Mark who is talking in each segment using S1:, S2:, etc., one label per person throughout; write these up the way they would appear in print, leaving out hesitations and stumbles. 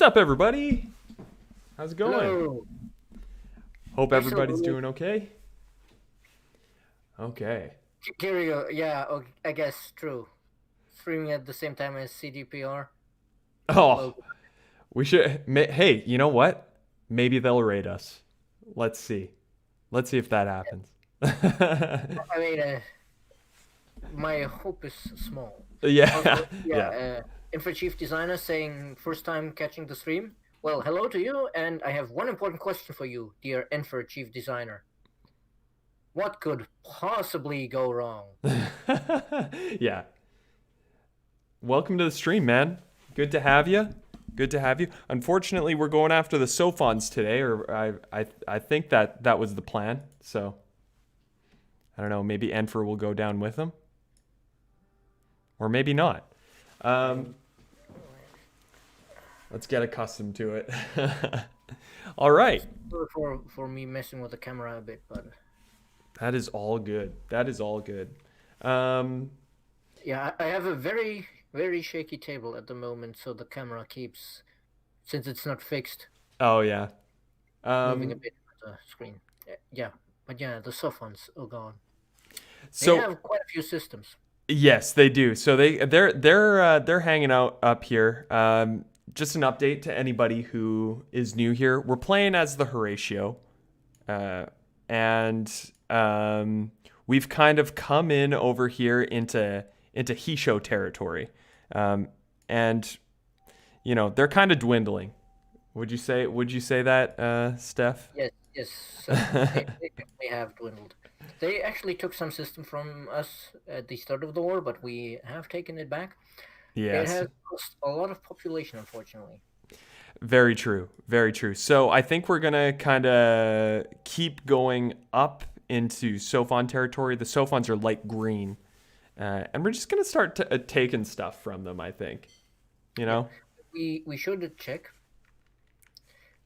S1: What's up, everybody? How's it going?
S2: Hello.
S1: Hope everybody's
S2: Excellent.
S1: doing okay. Okay.
S2: Here we go. Yeah, okay, I guess true. Streaming at the same time as CDPR.
S1: Oh,
S2: Well,
S1: we should. Hey, you know what? Maybe they'll rate us. Let's see. Let's see if that happens.
S2: I mean, my hope is small.
S1: Yeah,
S2: Also, yeah,
S1: yeah.
S2: Info Chief Designer saying first time catching the stream. Well, hello to you, and I have one important question for you, dear Info Chief Designer. What could possibly go wrong?
S1: Yeah. Welcome to the stream, man. Good to have you. Good to have you. Unfortunately, we're going after the Sophons today, or I think that was the plan. So I don't know. Maybe Enfer will go down with them, or maybe not. Um, let's get accustomed to it. All right.
S2: Sorry for me messing with the camera a bit, but
S1: That is all good. That is all good. Um,
S2: yeah, I have a very shaky table at the moment, so the camera keeps, since it's not fixed,
S1: oh yeah.
S2: moving a
S1: Um,
S2: bit on the screen. Yeah, but yeah, the Sophons are gone. They
S1: so
S2: have quite a few systems.
S1: yes, they do. So they're hanging out up here. Just an update to anybody who is new here. We're playing as the Horatio, uh, and we've kind of come in over here into Hisho territory, um, and they're kind of dwindling. Would you say that, Steph?
S2: Yes, yes, they definitely have dwindled. They actually took some system from us at the start of the war, but we have taken it back. It
S1: Yes.
S2: has lost a lot of population, unfortunately.
S1: Very true. Very true. So I think we're gonna kind of keep going up into Sophon territory. The Sophons are light green, and we're just gonna start taking stuff from them. I think. You
S2: Yeah,
S1: know.
S2: we should check.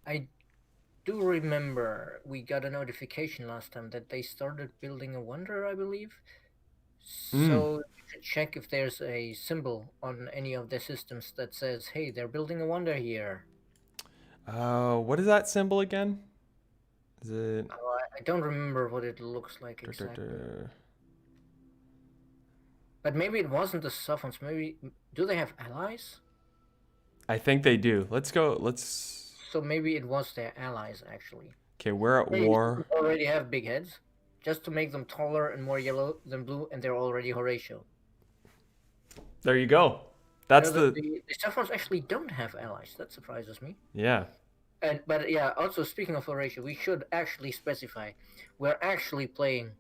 S2: I do remember we got a notification last time that they started building a wonder, I believe.
S1: Mm.
S2: So you should check if there's a symbol on any of the systems that says, "Hey, they're building a wonder here."
S1: What is that symbol again? Is it?
S2: Oh, I don't remember what it looks like
S1: Dur, dur,
S2: exactly.
S1: dur.
S2: But maybe it wasn't the Sophons. Maybe do they have allies?
S1: I think they do. Let's go. Let's.
S2: So maybe it was their allies actually.
S1: Okay, we're at
S2: They
S1: war.
S2: already have big heads, just to make them taller and more yellow than blue, and they're already Horatio.
S1: There you go.
S2: You
S1: That's
S2: know,
S1: the.
S2: the Sophons actually don't have allies. That surprises me.
S1: Yeah.
S2: And but yeah, also speaking of Horatio, we should actually specify we're actually playing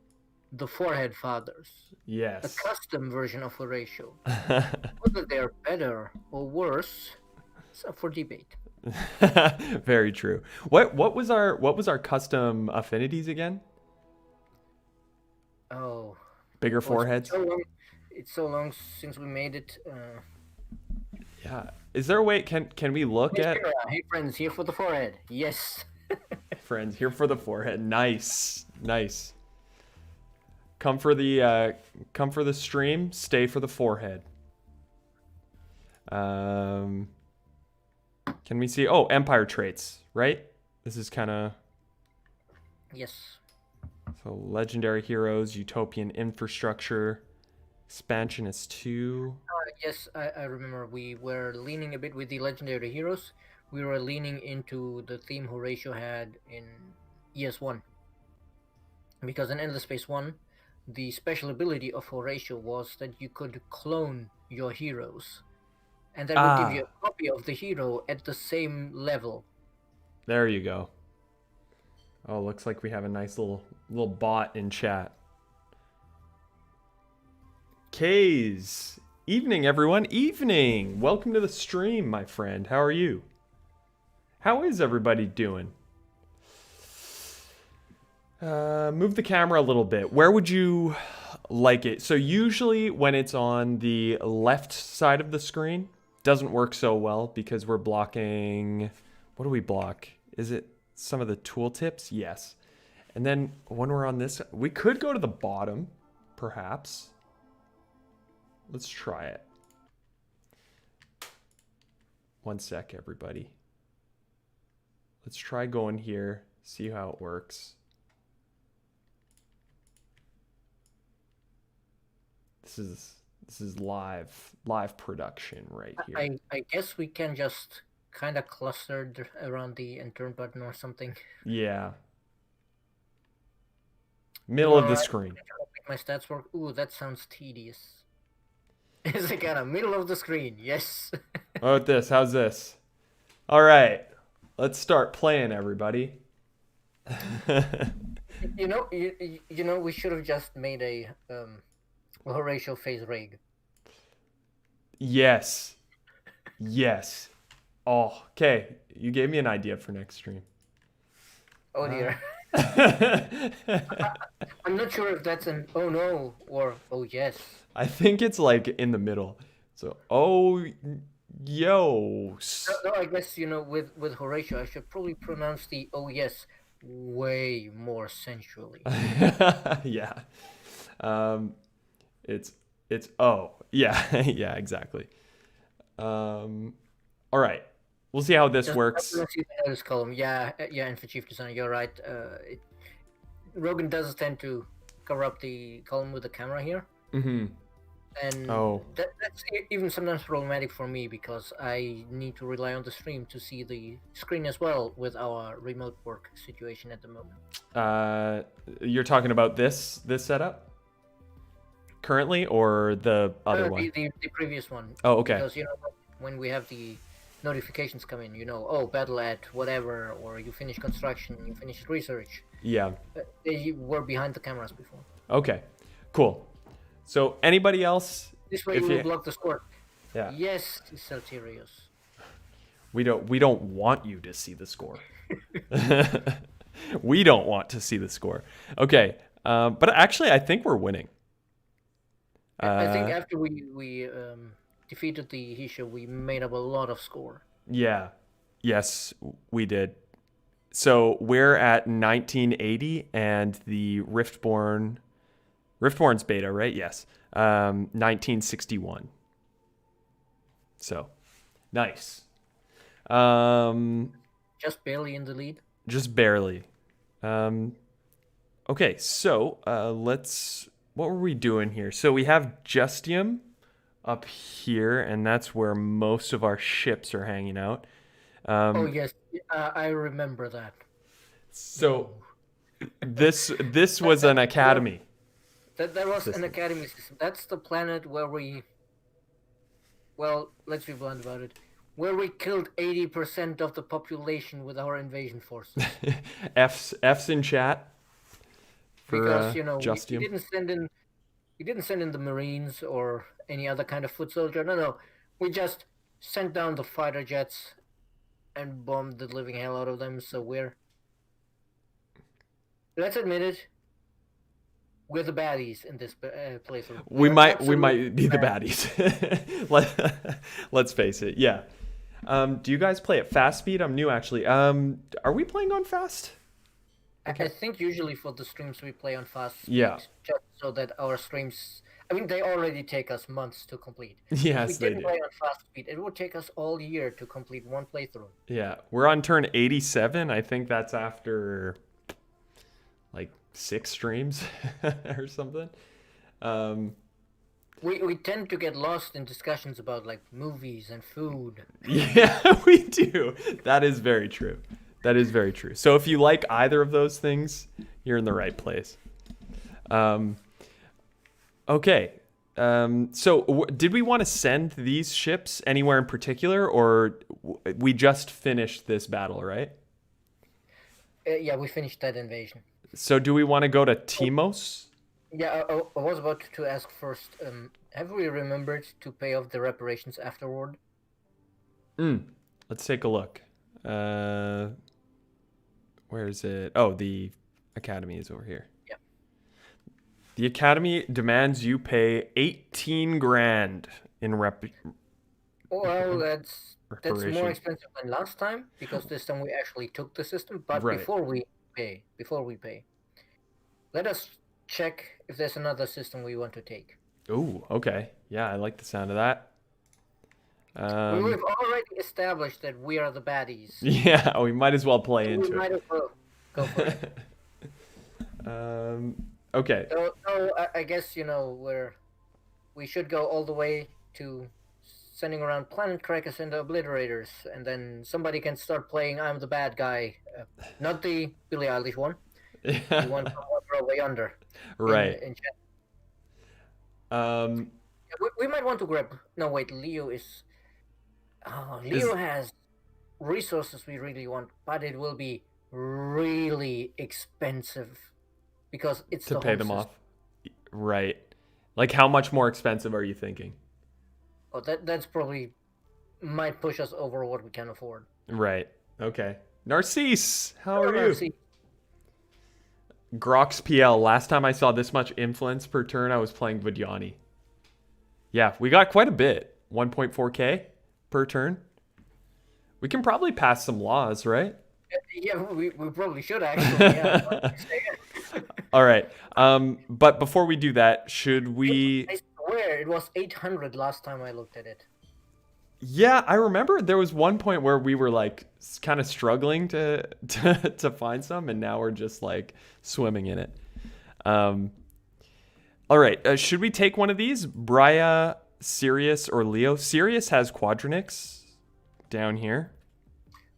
S2: the Forehead Fathers, the
S1: Yes.
S2: custom version of Horatio. Whether they're better or worse, it's up for debate.
S1: Very true. What was our custom affinities again?
S2: Oh,
S1: Bigger
S2: well,
S1: foreheads?
S2: it's so long since we made it.
S1: Yeah. Is there a way can we look
S2: Hey,
S1: at
S2: Sarah, hey friends, here for the forehead. Yes.
S1: friends here for the forehead? Nice. Nice. Come for the stream, stay for the forehead. Um can we see empire traits, right? This is kind of
S2: Yes.
S1: so legendary heroes, utopian infrastructure, expansion is 2.
S2: Yes, I remember we were leaning a bit with the legendary heroes. We were leaning into the theme Horatio had in ES1. Because in Endless Space 1, the special ability of Horatio was that you could clone your heroes. And that would give you
S1: Ah,
S2: a copy of the hero at the same level.
S1: there you go. Oh, looks like we have a nice little bot in chat. Kays. Evening, everyone. Evening. Welcome to the stream, my friend. How are you? How is everybody doing? Move the camera a little bit. Where would you like it? So usually when it's on the left side of the screen, doesn't work so well because we're blocking. What do we block? Is it some of the tooltips? Yes. And then when we're on this, we could go to the bottom, perhaps. Let's try it. One sec, everybody. let's try going here, see how it works. This is live production right here.
S2: I guess we can just kind of cluster around the enter button or something.
S1: Yeah.
S2: You
S1: Middle of
S2: are
S1: the
S2: right.
S1: screen.
S2: Make my stats work. Ooh, that sounds tedious. Is it kind of middle of the screen? Yes.
S1: How about this? How's this? All right. Let's start playing, everybody.
S2: We should have just made a Horatio phase rig.
S1: Yes. Yes. Oh, okay. You gave me an idea for next stream.
S2: Oh dear. I'm not sure if that's an oh no or oh yes.
S1: I think it's like in the middle. So, yo.
S2: No, I guess with Horatio, I should probably pronounce the oh yes way more sensually.
S1: Yeah. It's oh. Yeah. Yeah, exactly. All right. We'll see how this works.
S2: See the notice column. Yeah, and for chief designer, you're right. Rogan does tend to cover up the column with the camera here.
S1: Mm-hmm.
S2: And that's even sometimes problematic for me because I need to rely on the stream to see the screen as well with our remote work situation at the moment.
S1: You're talking about this setup currently, or the other one?
S2: The previous one.
S1: Oh, okay.
S2: Because when we have the notifications come in, oh, battle at whatever, or you finish construction, you finish research.
S1: Yeah.
S2: They were behind the cameras before.
S1: Okay, cool. So anybody else?
S2: This way you will block the score.
S1: Yeah.
S2: Yes, Salterios.
S1: We don't want you to see the score. We don't want to see the score. Okay, but actually, I think we're winning.
S2: I think after we defeated the Hisha, we made up a lot of score.
S1: Yeah. Yes, we did. So we're at 1980, and the Riftborn's beta, right? Yes. 1961. So, nice.
S2: Just barely in the lead.
S1: Just barely. Okay, so what were we doing here? So we have Justium up here, and that's where most of our ships are hanging out.
S2: Oh yes, I remember that.
S1: So this was an academy.
S2: That was an academy system. That's the planet where let's be blunt about it, where we killed 80% of the population with our invasion forces.
S1: F's in chat.
S2: Because we didn't send in the Marines or any other kind of foot soldier. No, we just sent down the fighter jets and bombed the living hell out of them. So let's admit it, we're the baddies in this playthrough.
S1: We might be the baddies. Let's face it. Yeah. Do you guys play at fast speed? I'm new actually. Are we playing on fast?
S2: Okay. I think usually for the streams we play on fast speed,
S1: yeah,
S2: just so that our streams, they already take us months to complete.
S1: Yes,
S2: if we didn't play on fast speed, it would take us all year to complete one playthrough.
S1: Yeah, we're on turn 87. I think that's after like 6 streams or something.
S2: We tend to get lost in discussions about like movies and food.
S1: Yeah, we do. That is very true. That is very true. So if you like either of those things, you're in the right place. Okay. So did we want to send these ships anywhere in particular, or we just finished this battle, right?
S2: Yeah, we finished that invasion.
S1: So do we want to go to Timos?
S2: Yeah, I was about to ask first. Have we remembered to pay off the reparations afterward?
S1: Let's take a look. Where is it? Oh, the academy is over here.
S2: Yeah.
S1: The academy demands you pay 18 grand in
S2: Well, that's more expensive than last time because this time we actually took the system. But
S1: right.
S2: before we pay, let us check if there's another system we want to take.
S1: Oh, okay. Yeah, I like the sound of that. Um,
S2: We've already established that we are the baddies.
S1: yeah, we might as well play
S2: We
S1: into
S2: might as well go for it.
S1: it. Okay.
S2: So I guess we should go all the way to sending around planet crackers and the obliterators, and then somebody can start playing "I'm the bad guy," not the Billie Eilish one, the one from Wonder Way Under
S1: Right.
S2: in chat.
S1: Um,
S2: We might want to grab. No, wait, Leo is. Oh,
S1: is
S2: Leo has resources we really want, but it will be really expensive because it's
S1: to
S2: the
S1: pay
S2: home
S1: them
S2: system.
S1: off. Right. Like how much more expensive are you thinking?
S2: Oh, that's probably might push us over what we can afford.
S1: Right. Okay. Narcisse, how
S2: Oh,
S1: are
S2: no,
S1: you?
S2: see,
S1: Grox PL. Last time I saw this much influence per turn, I was playing Vidyani. Yeah, we got quite a bit. 1.4k per turn. We can probably pass some laws, right?
S2: yeah, we probably should actually. Yeah,
S1: All right. But before we do that, should we?
S2: I swear it was 800 last time I looked at it.
S1: Yeah, I remember there was one point where we were like kind of struggling to to find some, and now we're just like swimming in it. Um, all right, should we take one of these? Brya, Sirius, or Leo? Sirius has Quadranix down here.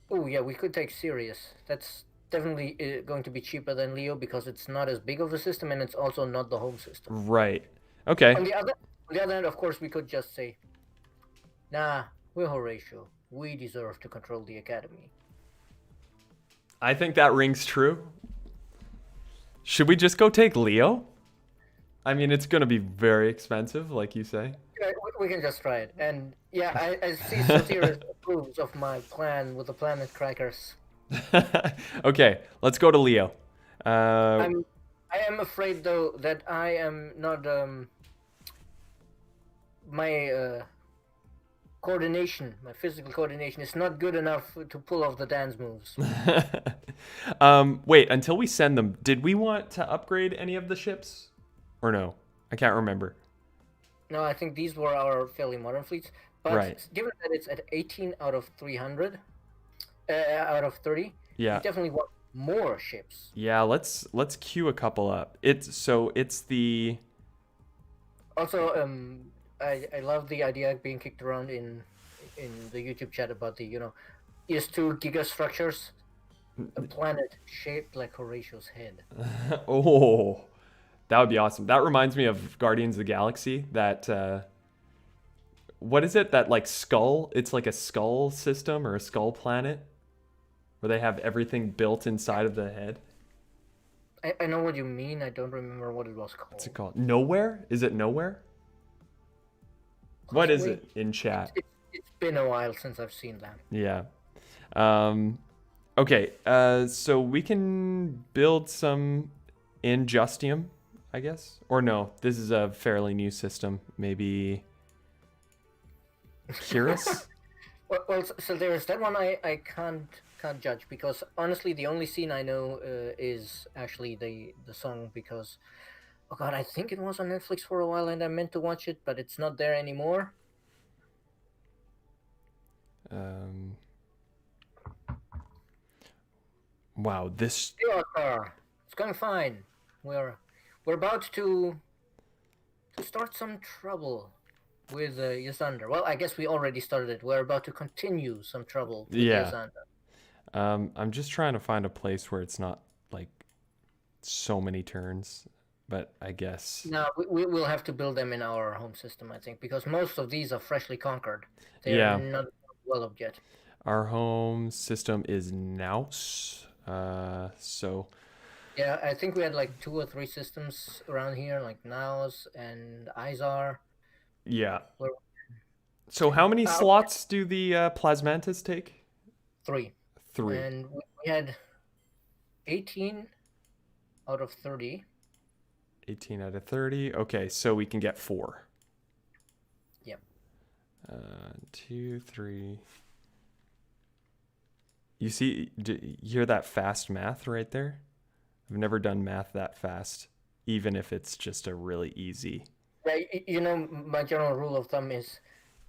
S2: Oh yeah, we could take Sirius. That's definitely going to be cheaper than Leo because it's not as big of a system and it's also not the home system.
S1: Right. Okay.
S2: On the other, on the other hand, of course, we could just say, "Nah, we're Horatio. We deserve to control the academy."
S1: I think that rings true. Should we just go take Leo? I mean, it's going to be very expensive, like you say.
S2: Yeah, we can just try it. And yeah, I see Sophons approves of my plan with the planet crackers.
S1: Okay, let's go to Leo. Uh,
S2: I am afraid though that I am not my coordination, my physical coordination is not good enough to pull off the dance moves.
S1: wait, until we send them, did we want to upgrade any of the ships? Or no? I can't remember.
S2: No, I think these were our fairly modern fleets. But
S1: Right.
S2: given that it's at 18 out of 300, out of 30, we
S1: Yeah.
S2: definitely want more ships.
S1: Yeah, let's queue a couple up. It's the
S2: Also, I love the idea being kicked around in the YouTube chat about the ES2 gigastructures, a planet shaped like Horatio's head.
S1: oh, that would be awesome. That reminds me of Guardians of the Galaxy. That what is it? That like skull? It's like a skull system or a skull planet where they have everything built inside of the head.
S2: I know what you mean. I don't remember what it was called.
S1: What's it called? Nowhere? Is it Nowhere? What is
S2: Possibly.
S1: it in chat?
S2: It's been a while since I've seen that.
S1: Yeah. Okay. So we can build some Injustium, I guess, or no? This is a fairly new system. Maybe Curious.
S2: Well, so there's that one I can't judge because honestly the only scene I know is actually the song because oh god I think it was on Netflix for a while and I meant to watch it but it's not there anymore.
S1: Wow. This.
S2: It's going fine. We're about to start some trouble with Yasander. Well, I guess we already started it. We're about to continue some trouble with
S1: Yeah.
S2: Yasander.
S1: I'm just trying to find a place where it's not like so many turns, but I guess.
S2: Now we will have to build them in our home system, I think, because most of these are freshly conquered. They're
S1: Yeah.
S2: not developed yet.
S1: Our home system is Naus. So
S2: Yeah, I think we had like 2 or 3 systems around here, like Naos and Izar.
S1: yeah.
S2: Where
S1: So how many
S2: Uh,
S1: slots do the Plasmantas take?
S2: 3,
S1: 3.
S2: and we had 18 out of 30.
S1: 18 out of 30. Okay, so we can get 4.
S2: Yep.
S1: 2, 3. You see, you hear that fast math right there? I've never done math that fast, even if it's just a really easy.
S2: Yeah, my general rule of thumb is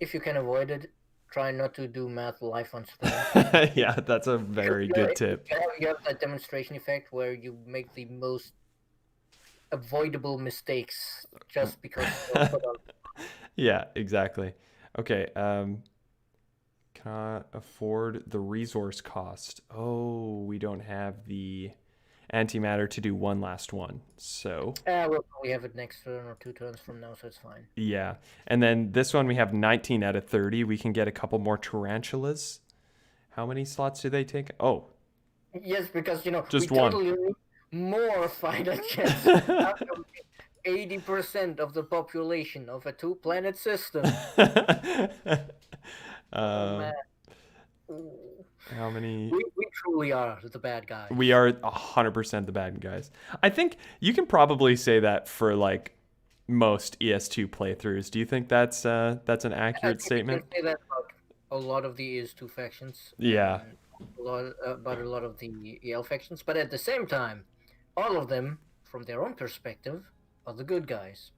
S2: if you can avoid it, try not to do math live on stream.
S1: Yeah, that's a very good tip.
S2: You have that demonstration effect where you make the most avoidable mistakes just because you're put on.
S1: Yeah, exactly. Okay, cannot afford the resource cost. Oh, we don't have the antimatter to do one last one. So,
S2: We'll probably have it next turn or 2 turns from now, so it's fine.
S1: yeah. And then this one we have 19 out of 30. We can get a couple more tarantulas. How many slots do they take? Oh,
S2: Yes, because we
S1: just one.
S2: totally need more fighter jets. 80% of the population of a 2-planet system. Oh man.
S1: How many?
S2: We truly are the bad guys.
S1: We are 100% the bad guys. I think you can probably say that for like most ES2 playthroughs. Do you think that's an accurate statement?
S2: You can say that about a lot of the ES2 factions.
S1: Yeah.
S2: About a lot of the EL factions, but at the same time, all of them, from their own perspective, are the good guys.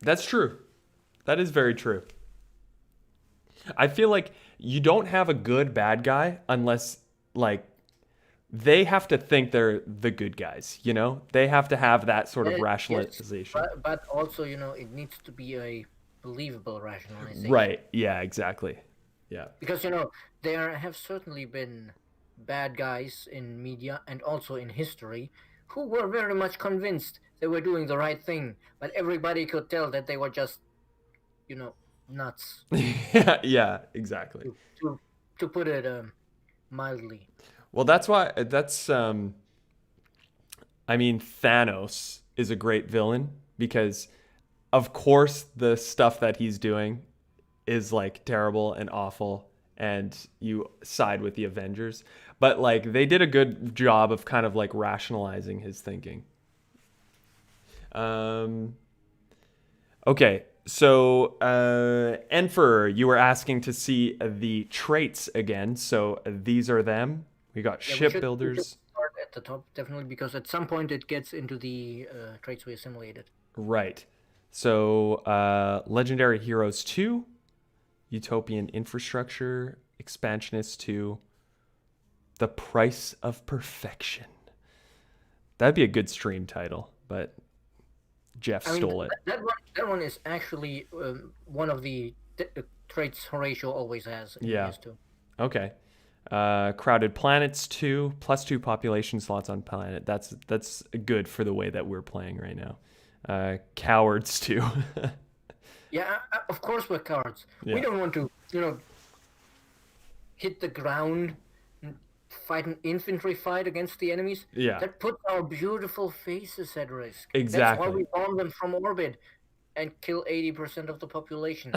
S1: That's true. That is very true. I feel like you don't have a good bad guy unless like they have to think they're the good guys, you know? They have to have that sort of rationalization.
S2: Yes, but also, it needs to be a believable rationalization.
S1: Right. Yeah, exactly. Yeah.
S2: Because, there have certainly been bad guys in media and also in history who were very much convinced they were doing the right thing, but everybody could tell that they were just, nuts.
S1: Yeah, exactly.
S2: To put it mildly.
S1: Well, that's why I mean Thanos is a great villain because of course the stuff that he's doing is like terrible and awful and you side with the Avengers, but like they did a good job of kind of like rationalizing his thinking. Okay, so Enfer, you were asking to see the traits again. So these are them. We got shipbuilders.
S2: We should start at the top, definitely, because at some point it gets into the traits we assimilated.
S1: Right. So Legendary Heroes 2, Utopian Infrastructure, Expansionist 2, The Price of Perfection. That'd be a good stream title, but Jeff stole it.
S2: That one is actually one of the traits Horatio always has.
S1: Yeah. Okay. Crowded Planets 2, +2 population slots on planet. That's good for the way that we're playing right now. Cowards 2.
S2: Yeah, of course we're cowards. Yeah. We don't want to, hit the ground and fight an infantry fight against the enemies.
S1: Yeah.
S2: That puts our beautiful faces at risk.
S1: Exactly.
S2: That's why we bomb them from orbit and kill 80% of the population.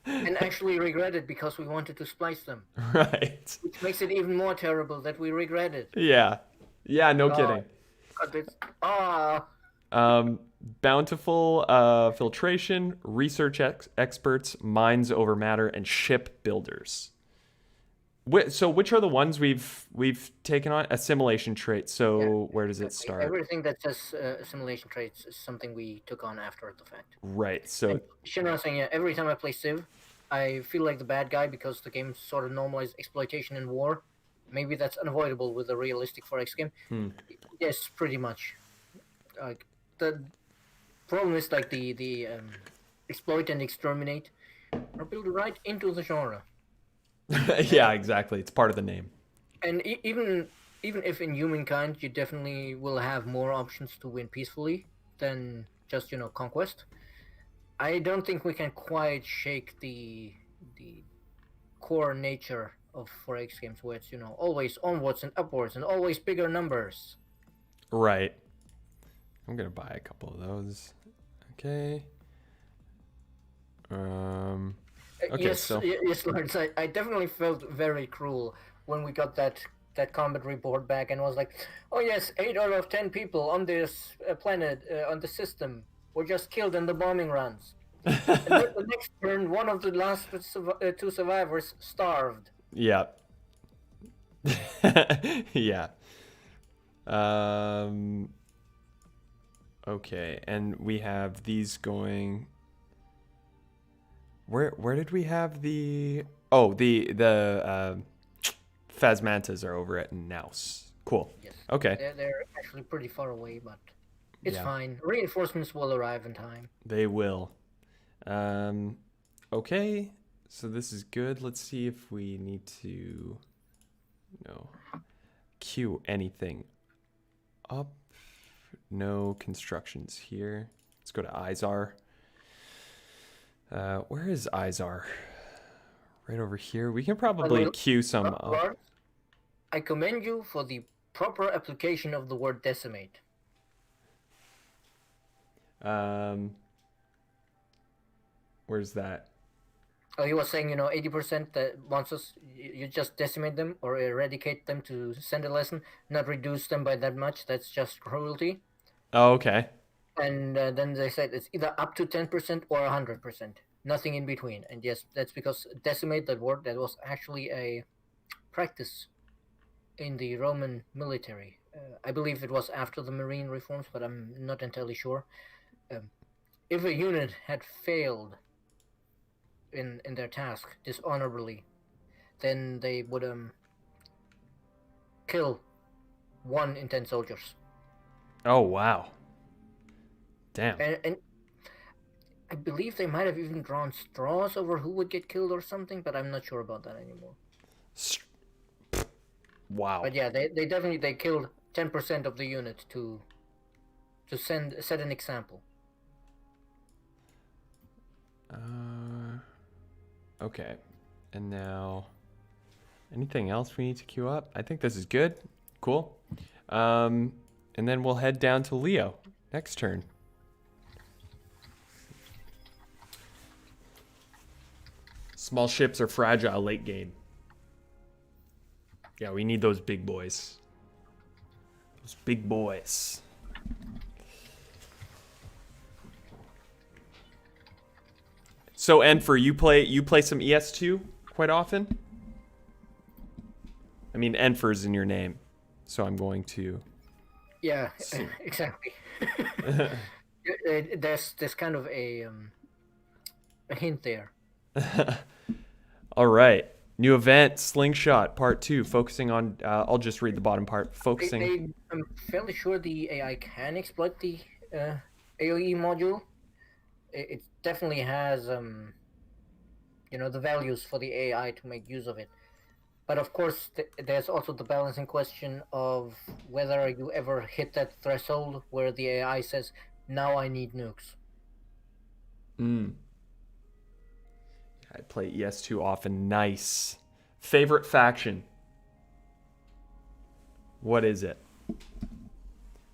S2: And actually regret it because we wanted to splice them.
S1: Right.
S2: Which makes it even more terrible that we regret it.
S1: Yeah. Yeah, no kidding. Bountiful filtration, research experts, minds over matter, and ship builders. So which are the ones we've taken on? Assimilation traits. So yeah. Where does it start?
S2: Everything that says assimilation traits is something we took on after the fact.
S1: Right. So
S2: Shinra's saying, yeah, every time I play Civ, I feel like the bad guy because the game sort of normalized exploitation and war. Maybe that's unavoidable with a realistic 4X game. Yes, pretty much. The problem is like the exploit and exterminate are built right into the genre.
S1: Yeah, exactly. It's part of the name.
S2: And even if in humankind you definitely will have more options to win peacefully than just conquest, I don't think we can quite shake the core nature of 4X games where it's always onwards and upwards and always bigger numbers.
S1: Right. I'm gonna buy a couple of those. Okay. Okay,
S2: yes, Lawrence, I definitely felt very cruel when we got that combat report back and was like, oh yes, 8 out of 10 people on this planet, on the system, were just killed in the bombing runs. And then the next turn, one of the last 2 survivors starved.
S1: Yeah. Yeah. Okay, and we have these going... Where did we have the? Oh, the Phasmantas are over at Naus. Cool.
S2: Yes,
S1: Okay.
S2: they're actually pretty far away, but it's
S1: Yeah,
S2: fine. Reinforcements will arrive in time.
S1: they will. Um, okay. So this is good. Let's see if we need to, no, queue anything up. No constructions here. Let's go to Izar. Where is Izar? Right over here. We can
S2: By the way,
S1: probably queue some up.
S2: Lars, I commend you for the proper application of the word decimate.
S1: Where's that?
S2: Oh, he was saying, 80% that wants us, you just decimate them or eradicate them to send a lesson, not reduce them by that much. That's just cruelty.
S1: Oh, okay.
S2: And then they said it's either up to 10% or 100%, nothing in between. And yes, that's because decimate, that word, that was actually a practice in the Roman military. I believe it was after the marine reforms, but I'm not entirely sure. If a unit had failed in their task dishonorably, then they would kill 1 in 10 soldiers.
S1: Oh, wow. Damn.
S2: And I believe they might have even drawn straws over who would get killed or something, but I'm not sure about that anymore.
S1: Wow.
S2: But yeah, they definitely they killed 10% of the unit to set an example.
S1: Okay. And now, anything else we need to queue up? I think this is good. Cool. And then we'll head down to Leo next turn. Small ships are fragile late game. Yeah, we need those big boys. Those big boys. So, Enfer, you play some ES2 quite often? I mean, Enfer's in your name, so I'm going to.
S2: Yeah, exactly. There's kind of a hint there.
S1: All right. New event, Slingshot, Part 2, focusing on. I'll just read the bottom part. Focusing.
S2: I'm fairly sure the AI can exploit the AOE module. It definitely has the values for the AI to make use of it. But of course, there's also the balancing question of whether you ever hit that threshold where the AI says, "Now I need nukes."
S1: I play ES2 often. Nice. Favorite faction? What is it?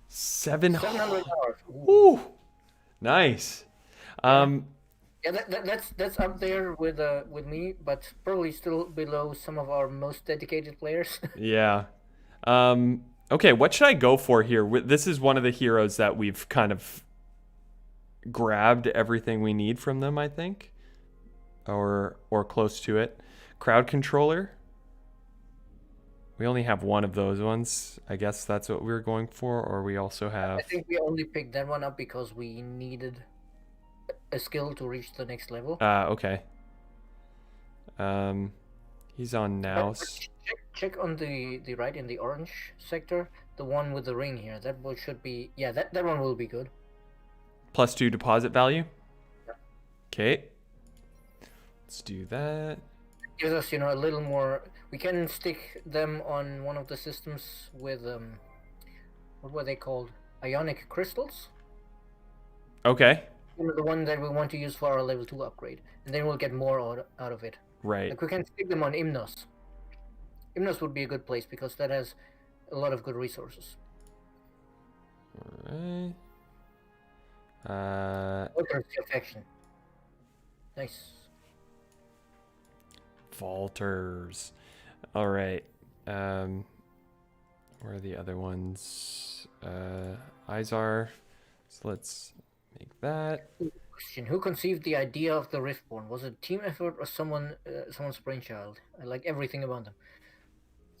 S1: 700.
S2: $700.
S1: Ooh. Nice.
S2: Yeah, that's up there with me, but probably still below some of our most dedicated players.
S1: Yeah. Okay, what should I go for here? This is one of the heroes that we've kind of grabbed everything we need from them, I think. Or close to it. Crowd controller. We only have one of those ones. I guess that's what we were going for, or we also have.
S2: I think we only picked that one up because we needed a skill to reach the next level.
S1: Okay. He's on now.
S2: Check on the right in the orange sector, the one with the ring here. That one should be, yeah, that one will be good.
S1: +2 deposit value.
S2: Yeah.
S1: Okay. Let's do that.
S2: Gives us, a little more. We can stick them on one of the systems with what were they called? Ionic crystals.
S1: Okay.
S2: The one that we want to use for our level 2 upgrade, and then we'll get more out of it.
S1: Right.
S2: Like we can stick them on Imnos. Imnos would be a good place because that has a lot of good resources.
S1: Alright.
S2: Affection. Nice.
S1: Falters. Alright. Where are the other ones? Izar. So let's make that.
S2: Question: who conceived the idea of the Riftborn? Was it a team effort or someone's brainchild? I like everything about them.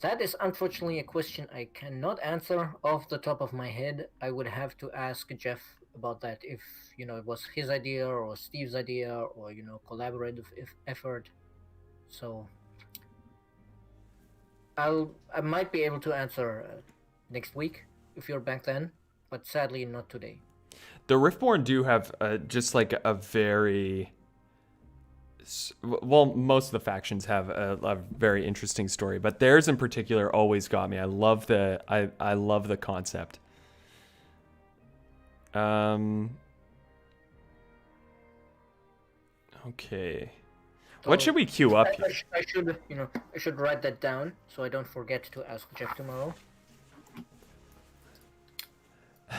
S2: That is unfortunately a question I cannot answer off the top of my head. I would have to ask Jeff about that if it was his idea or Steve's idea or collaborative effort. So I might be able to answer next week if you're back then, but sadly not today.
S1: The Riftborn do have just like a very well, most of the factions have a very interesting story, but theirs in particular always got me. I love the concept. Okay. What
S2: So
S1: should we queue up
S2: I
S1: here?
S2: I should write that down so I don't forget to ask Jeff tomorrow.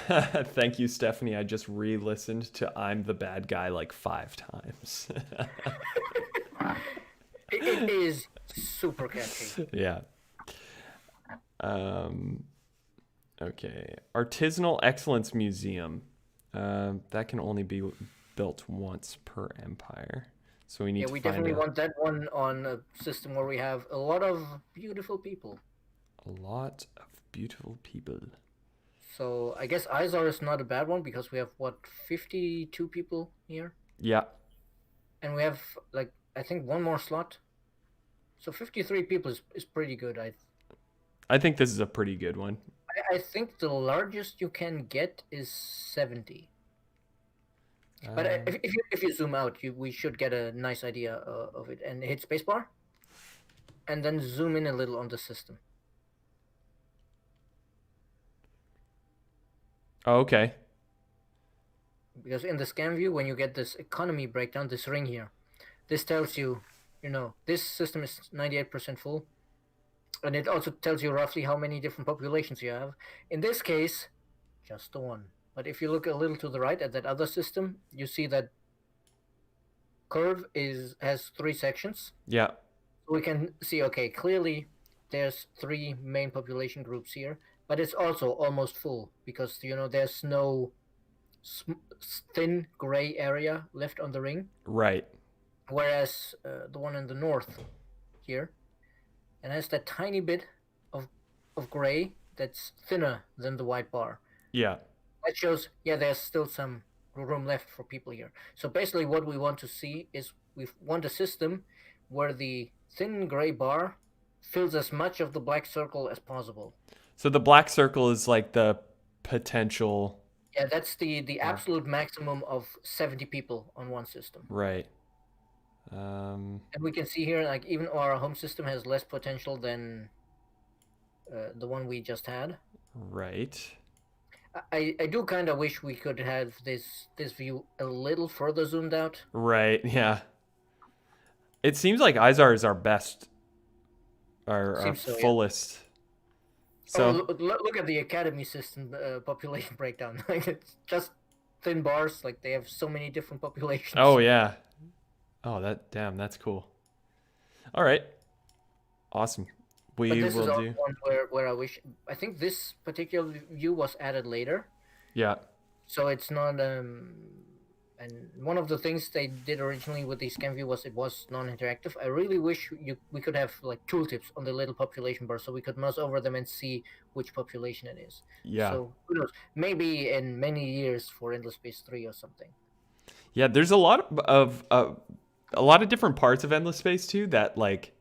S1: Thank you, Stephanie. I just re-listened to "I'm the Bad Guy" like 5 times.
S2: It is super catchy.
S1: Yeah. Okay. Artisanal Excellence Museum. That can only be built once per empire. So we need to
S2: We
S1: find
S2: definitely want that one on a system where we have a lot of beautiful people.
S1: a lot of beautiful people.
S2: So I guess Izar is not a bad one because we have 52 people here,
S1: Yeah.
S2: and we have I think one more slot. So 53 people is pretty good.
S1: I think this is a pretty good one.
S2: I think the largest you can get is 70. But if you zoom out, we should get a nice idea of it. And hit spacebar, and then zoom in a little on the system.
S1: Oh, okay.
S2: Because in the scan view, when you get this economy breakdown, this ring here, this tells you, this system is 98% full. And it also tells you roughly how many different populations you have. In this case, just the one. But if you look a little to the right at that other system, you see that curve has 3 sections.
S1: Yeah.
S2: We can see, okay, clearly there's 3 main population groups here, but it's also almost full because there's no thin gray area left on the ring.
S1: Right.
S2: Whereas the one in the north here, and has that tiny bit of gray that's thinner than the white bar.
S1: Yeah.
S2: That shows, there's still some room left for people here. So basically what we want to see is we want a system where the thin gray bar fills as much of the black circle as possible.
S1: So the black circle is like the potential.
S2: Yeah, that's the absolute maximum of 70 people on one system.
S1: Right.
S2: And we can see here, like, even our home system has less potential than the one we just had.
S1: Right.
S2: I do kind of wish we could have this view a little further zoomed out.
S1: Right. Yeah. It seems like Izar is our best, our
S2: So,
S1: fullest. So
S2: look at the academy system population breakdown. Like, it's just thin bars. Like, they have so many different populations.
S1: Oh yeah. Oh, that's cool. All right. Awesome.
S2: But this
S1: will
S2: is
S1: do.
S2: one where I think this particular view was added later.
S1: Yeah.
S2: So it's not and one of the things they did originally with the scan view was it was non-interactive. I really wish we could have like tooltips on the little population bar so we could mouse over them and see which population it is.
S1: Yeah.
S2: So who knows? Maybe in many years for Endless Space 3 or something.
S1: Yeah, there's a lot of different parts of Endless Space too that like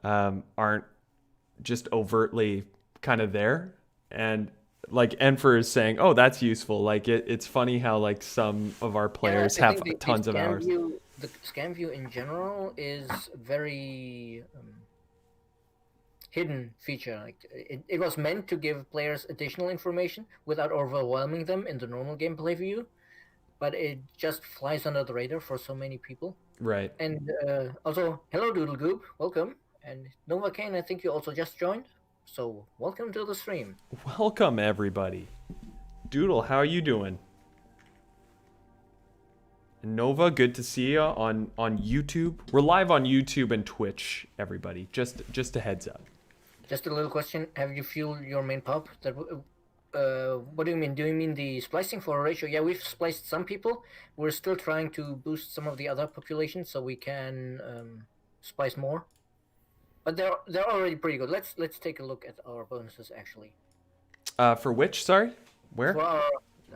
S1: aren't just overtly kind of there, and like Enfer is saying, oh, that's useful. Like it's funny how like some of our players have tons of hours.
S2: The scan view in general is very hidden feature. Like it was meant to give players additional information without overwhelming them in the normal gameplay view, but it just flies under the radar for so many people.
S1: Right.
S2: And also, hello Doodle Goop, welcome. And Nova Kane, I think you also just joined. So welcome to the stream.
S1: Welcome everybody. Doodle, how are you doing? Nova, good to see you on YouTube. We're live on YouTube and Twitch, everybody. Just a heads up.
S2: Just a little question: have you fueled your main pop? What do you mean? Do you mean the splicing for Horatio? Yeah, we've spliced some people. We're still trying to boost some of the other populations so we can splice more. But they're already pretty good. Let's take a look at our bonuses actually.
S1: For which? Sorry,
S2: For
S1: where?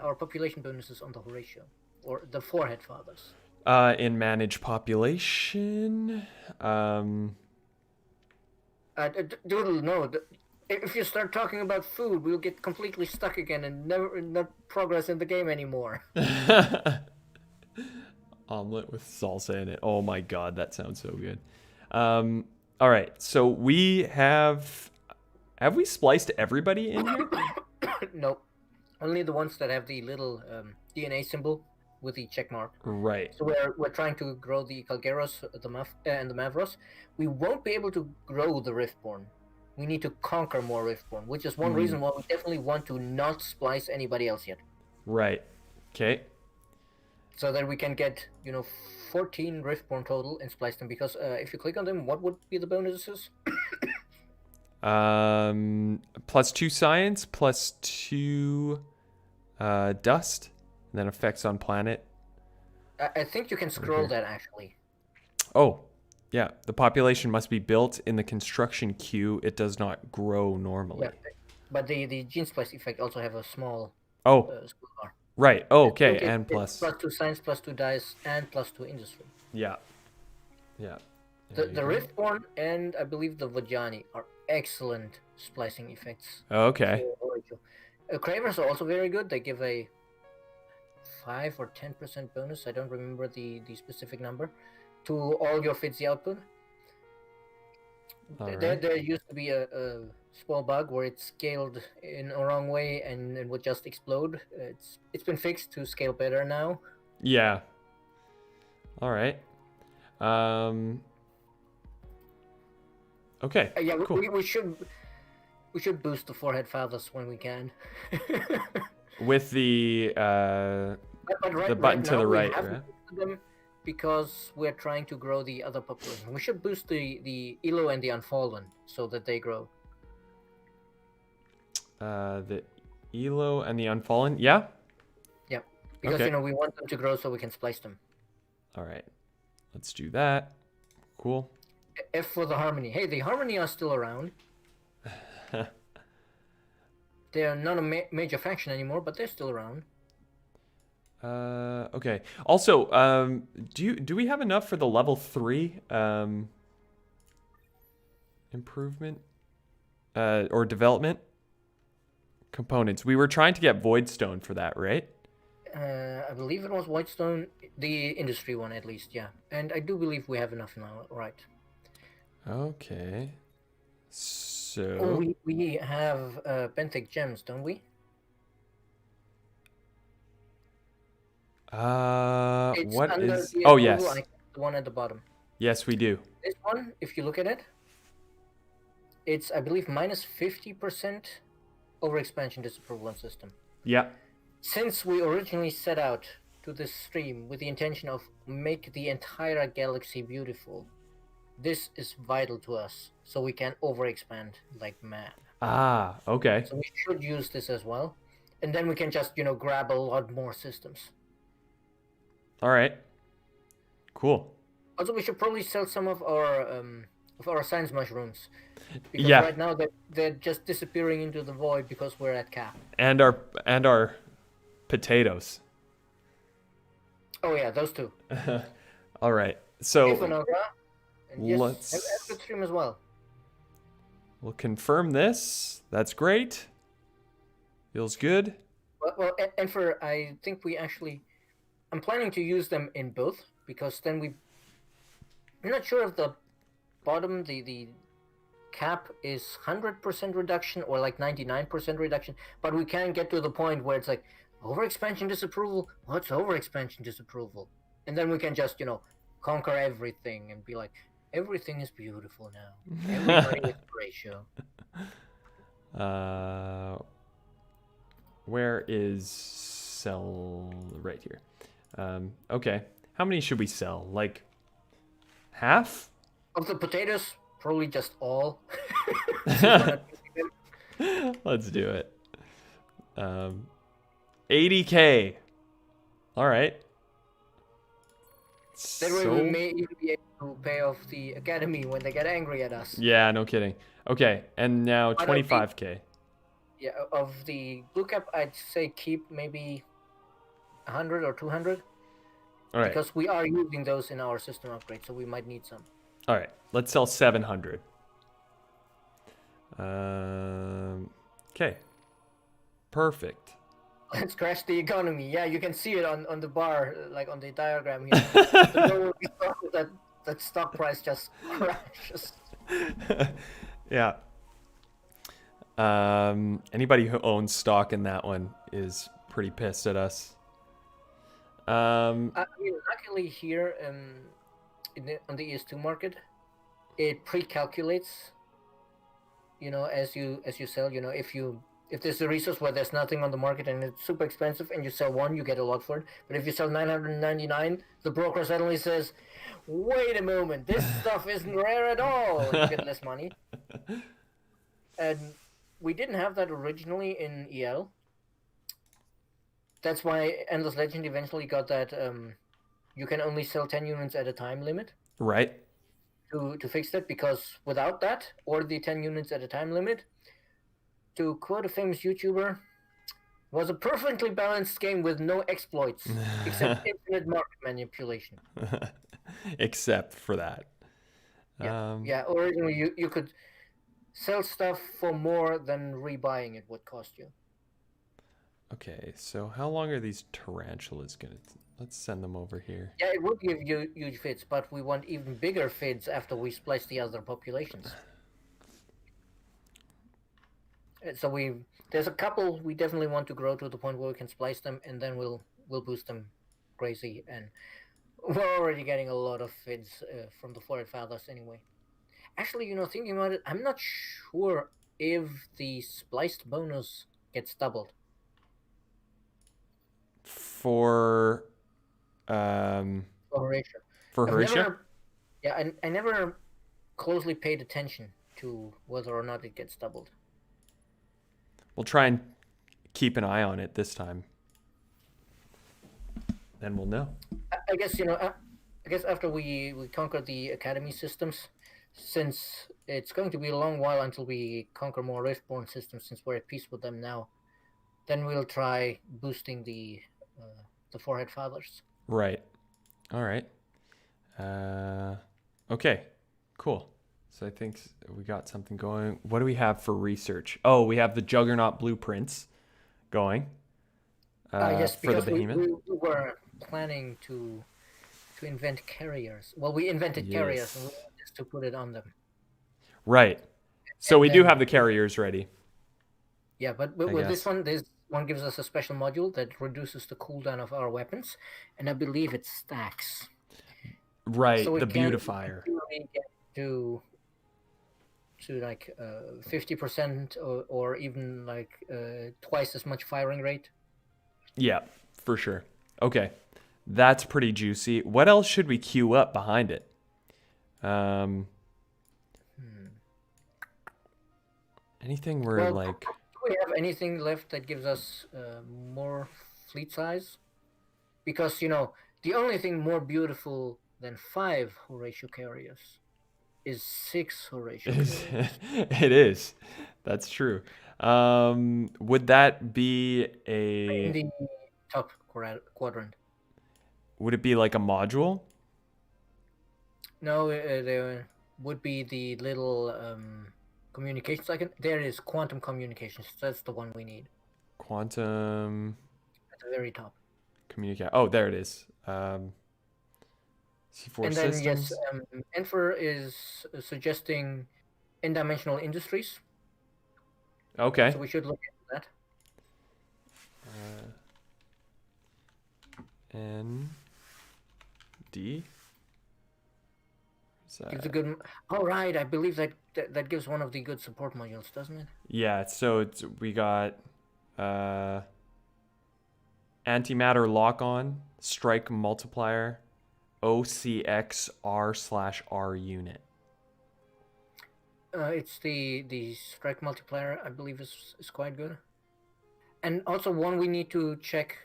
S2: our population bonuses on the Horatio or the Forehead Fathers.
S1: In manage population.
S2: Doodle, no. If you start talking about food, we'll get completely stuck again and never not progress in the game anymore.
S1: Omelet with salsa in it. Oh my god, that sounds so good. All right, so we have we spliced everybody in here?
S2: Nope. Only the ones that have the little DNA symbol with the check mark.
S1: Right.
S2: So we're trying to grow the Calgeros, and the Mavros. We won't be able to grow the Riftborn. We need to conquer more Riftborn, which is one reason why we definitely want to not splice anybody else yet.
S1: Right. Okay.
S2: So that we can get 14 Riftborn total and splice them. Because if you click on them, what would be the bonuses?
S1: +2 science, +2 dust, and then effects on planet.
S2: I think you can scroll that actually.
S1: Oh, yeah. The population must be built in the construction queue. It does not grow normally.
S2: Yeah, but the gene splice effect also have a small scroll bar.
S1: Right. Oh, okay.
S2: It's
S1: And plus.
S2: +2 science, +2 dice, and +2 industry.
S1: Yeah. Yeah.
S2: The Riftborn and I believe the Vajani are excellent splicing effects.
S1: Okay.
S2: Cravers are also very good. They give a 5 or 10% bonus. I don't remember the specific number to all your Fitzy output. There used to be a small bug where it scaled in a wrong way and it would just explode. It's been fixed to scale better now.
S1: Yeah. All right. Okay.
S2: Yeah,
S1: cool.
S2: we should boost the Forehead Fathers when we can.
S1: With the
S2: but
S1: button to the right,
S2: right? Them because we're trying to grow the other population. We should boost the Elo and the Unfallen so that they grow.
S1: The Elo and the Unfallen. Yeah.
S2: Yeah, because we want them to grow so we can splice them.
S1: All right, let's do that. Cool.
S2: F for the Harmony. Hey, the Harmony are still around. They're not a major faction anymore, but they're still around.
S1: Okay. Also, do we have enough for the level 3 improvement or development components? We were trying to get Voidstone for that, right?
S2: I believe it was Whitestone, the industry one at least, yeah. And I do believe we have enough now, right?
S1: Okay. So
S2: we have Benthic gems, don't we? It's
S1: what
S2: under
S1: is?
S2: The
S1: oh yes,
S2: icon, the one at the bottom.
S1: Yes, we do.
S2: This one, if you look at it, it's I believe -50% overexpansion disapproval on system.
S1: Yeah.
S2: Since we originally set out to this stream with the intention of make the entire galaxy beautiful, this is vital to us, so we can overexpand like mad.
S1: Ah, okay.
S2: So we should use this as well, and then we can just grab a lot more systems.
S1: All right. Cool.
S2: Also, we should probably sell some of our science mushrooms, because
S1: Yeah.
S2: right now they're just disappearing into the void because we're at cap.
S1: And our potatoes.
S2: Oh yeah, those two.
S1: All right. So
S2: let's have a good stream as well.
S1: We'll confirm this. That's great. Feels good.
S2: Well, and for I think I'm planning to use them in both, because then I'm not sure if the bottom the cap is 100% reduction or like 99% reduction, but we can get to the point where it's like overexpansion disapproval. What's overexpansion disapproval? And then we can just conquer everything and be like, everything is beautiful now. Everybody is Horatio.
S1: Where is sell? Right here. Okay. How many should we sell? Like half?
S2: Of the potatoes, probably just all.
S1: Let's do it. 80K. All right.
S2: That way we may even be able to pay off the academy when they get angry at us.
S1: Yeah, no kidding. Okay, and now
S2: But of the
S1: 25K.
S2: yeah of the blue cap, I'd say keep maybe 100 or 200
S1: All right.
S2: because we are using those in our system upgrade, so we might need some.
S1: All right. Let's sell 700. Okay. Perfect.
S2: Let's crash the economy. Yeah, you can see it on the bar, like on the diagram here. The moment we start with that stock price just crashes.
S1: Yeah. Anybody who owns stock in that one is pretty pissed at us.
S2: I mean, luckily here on the ES2 market, it pre-calculates. As you sell, if there's a resource where there's nothing on the market and it's super expensive and you sell one, you get a lot for it. But if you sell 999, the broker suddenly says, "Wait a moment, this stuff isn't rare at all." You get less money. And we didn't have that originally in EL. That's why Endless Legend eventually got that you can only sell 10 units at a time limit.
S1: Right.
S2: To fix that, because without that, or the 10 units at a time limit, to quote a famous YouTuber, was a perfectly balanced game with no exploits, except infinite market manipulation.
S1: Except for that.
S2: Yeah, originally you could sell stuff for more than rebuying it would cost you.
S1: Okay, so how long are these tarantulas gonna? Let's send them over here.
S2: Yeah, it would give you huge feeds, but we want even bigger feeds after we splice the other populations. So there's a couple we definitely want to grow to the point where we can splice them, and then we'll boost them crazy. And we're already getting a lot of feeds from the Forehead Fathers anyway. Actually, thinking about it, I'm not sure if the spliced bonus gets doubled.
S1: For
S2: Horatio.
S1: for Horatio?
S2: I never closely paid attention to whether or not it gets doubled.
S1: We'll try and keep an eye on it this time. Then we'll know.
S2: I guess after we conquer the academy systems, since it's going to be a long while until we conquer more Riftborn systems, since we're at peace with them now, then we'll try boosting the Forehead Fathers.
S1: Right. All right. Okay. Cool. So I think we got something going. What do we have for research? Oh, we have the Juggernaut blueprints going.
S2: Yes,
S1: for the
S2: because
S1: behemoth.
S2: we were planning to invent carriers. Well, we invented carriers, and we wanted just to put it on them.
S1: Right. So
S2: And
S1: we do
S2: then-
S1: have the carriers ready.
S2: Yeah, but with this one gives us a special module that reduces the cooldown of our weapons, and I believe it stacks.
S1: Right,
S2: So
S1: the beautifier.
S2: Get to like 50% or even like twice as much firing rate.
S1: Yeah, for sure. Okay, that's pretty juicy. What else should we queue up behind it? Anything where like...
S2: Do we have anything left that gives us more fleet size? Because, the only thing more beautiful than 5 Horatio carriers is 6 Horatio carriers.
S1: It is. That's true. Would that be
S2: In the top quadrant.
S1: Would it be like a module?
S2: No, there would be the little communications icon. There it is, quantum communications. That's the one we need.
S1: Quantum...
S2: At the very top.
S1: Communicate. Oh, there it is. C4
S2: and then
S1: systems.
S2: Yes, Enfer is suggesting n-dimensional industries.
S1: Okay.
S2: So we should look into that.
S1: N D.
S2: Gives a good. Oh right, I believe that gives one of the good support modules, doesn't it?
S1: Yeah. So we got antimatter lock on, strike multiplier, OCXR/R unit.
S2: It's the strike multiplier, I believe, is quite good. And also one we need to check.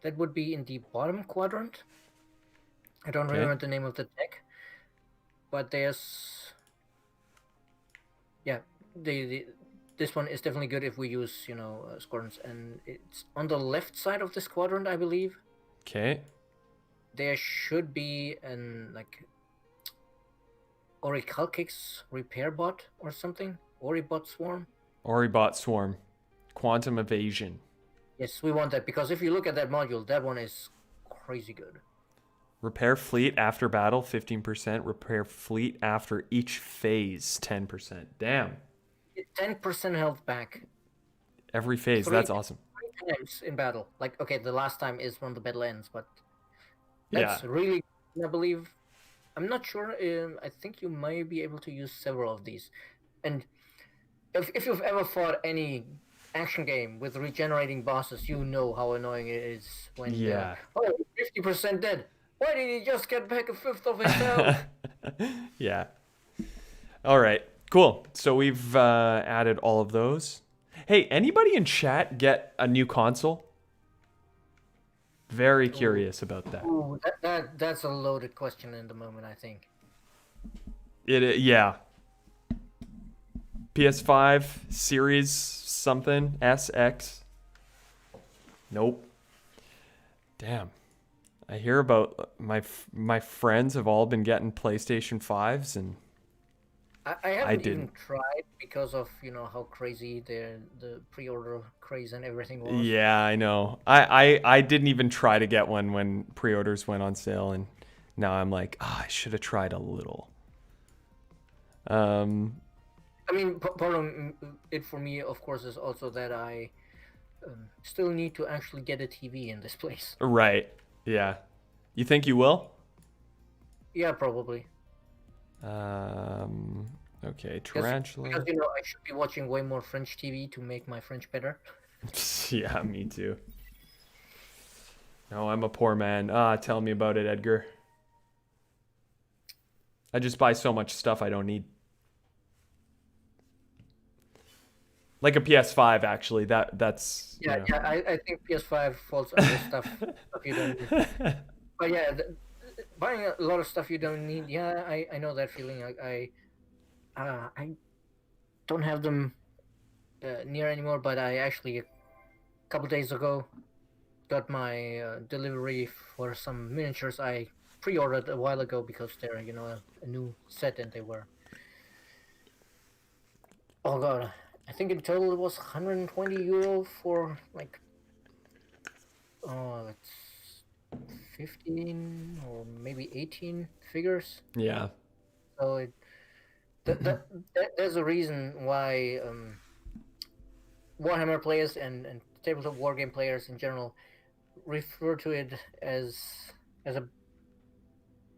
S2: That would be in the bottom quadrant. I don't
S1: Okay.
S2: remember the name of the tech, but there's yeah, the this one is definitely good if we use squadrons, and it's on the left side of this quadrant, I believe.
S1: Okay.
S2: There should be an like Orichalcix repair bot or something, Oribot swarm.
S1: Oribot Swarm. Quantum Evasion.
S2: Yes, we want that because if you look at that module, that one is crazy good.
S1: Repair fleet after battle, 15%. Repair fleet after each phase, 10%. Damn.
S2: 10% health back
S1: Every phase.
S2: three,
S1: That's awesome.
S2: 3 times in battle. Like, okay, the last time is when the battle ends, but
S1: Yeah.
S2: that's really, I believe. I'm not sure. I think you might be able to use several of these. And if you've ever fought any action game with regenerating bosses, you know how annoying it is when they're like,
S1: Yeah.
S2: oh, 50% dead. Why did he just get back a fifth of his health?
S1: Yeah. All right. Cool. So we've added all of those. Hey, anybody in chat get a new console? Very curious about that.
S2: Ooh, that's a loaded question in the moment, I think.
S1: Yeah. PS5 Series something SX. Nope. Damn. I hear about my friends have all been getting PlayStation 5s and
S2: I haven't even
S1: didn't.
S2: tried because of how crazy the pre-order craze and everything was.
S1: Yeah, I know. I didn't even try to get one when pre-orders went on sale, and now I'm like, I should have tried a little.
S2: I mean, part of it for me, of course, is also that I still need to actually get a TV in this place.
S1: Right. Yeah. You think you will?
S2: Yeah, probably.
S1: Okay,
S2: Because
S1: tarantula.
S2: I should be watching way more French TV to make my French better.
S1: Yeah, me too. No, I'm a poor man. Tell me about it, Edgar. I just buy so much stuff I don't need. Like a PS5, actually. That's
S2: Yeah, yeah. I think PS5 falls under stuff you don't need. But yeah, buying a lot of stuff you don't need. Yeah, I know that feeling. I don't have them near anymore. But I actually a couple days ago got my delivery for some miniatures I pre-ordered a while ago because they're a new set and they were, oh god, I think in total it was 120 euro for like, oh, it's 15 or maybe 18 figures.
S1: Yeah.
S2: So there's a reason why Warhammer players and tabletop wargame players in general refer to it as a,